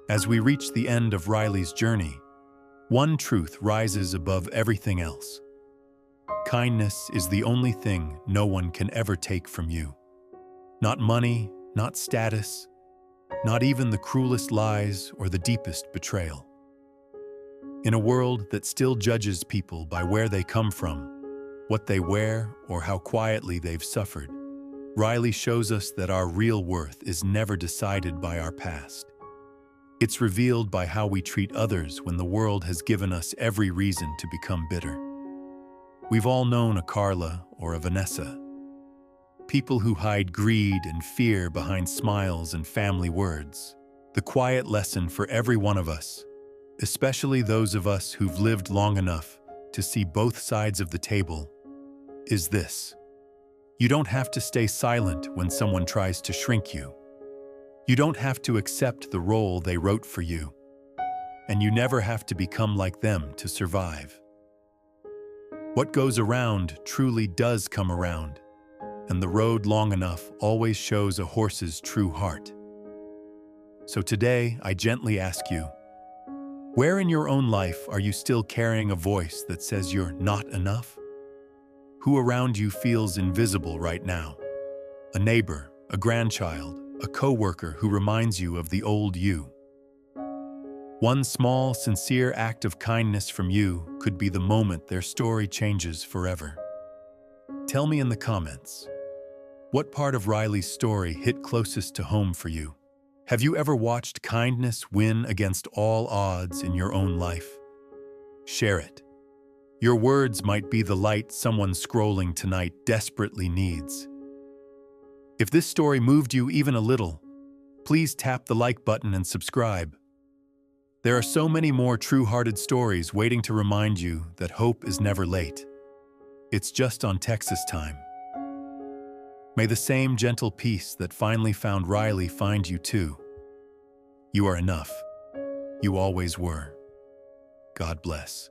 A: As we reach the end of Riley's journey, one truth rises above everything else. Kindness is the only thing no one can ever take from you. Not money, not status, not even the cruelest lies or the deepest betrayal. In a world that still judges people by where they come from, what they wear, or how quietly they've suffered, Riley shows us that our real worth is never decided by our past. It's revealed by how we treat others when the world has given us every reason to become bitter. We've all known a Carla or a Vanessa. People who hide greed and fear behind smiles and family words. The quiet lesson for every one of us, especially those of us who've lived long enough to see both sides of the table, is this: you don't have to stay silent when someone tries to shrink you. You don't have to accept the role they wrote for you, and you never have to become like them to survive. What goes around truly does come around, and the road long enough always shows a horse's true heart. So today, I gently ask you, where in your own life are you still carrying a voice that says you're not enough? Who around you feels invisible right now? A neighbor, a grandchild, a coworker who reminds you of the old you. One small, sincere act of kindness from you could be the moment their story changes forever. Tell me in the comments, what part of Riley's story hit closest to home for you? Have you ever watched kindness win against all odds in your own life? Share it. Your words might be the light someone scrolling tonight desperately needs. If this story moved you even a little, please tap the like button and subscribe. There are so many more true-hearted stories waiting to remind you that hope is never late. It's just on Texas time. May the same gentle peace that finally found Riley find you too. You are enough. You always were. God bless.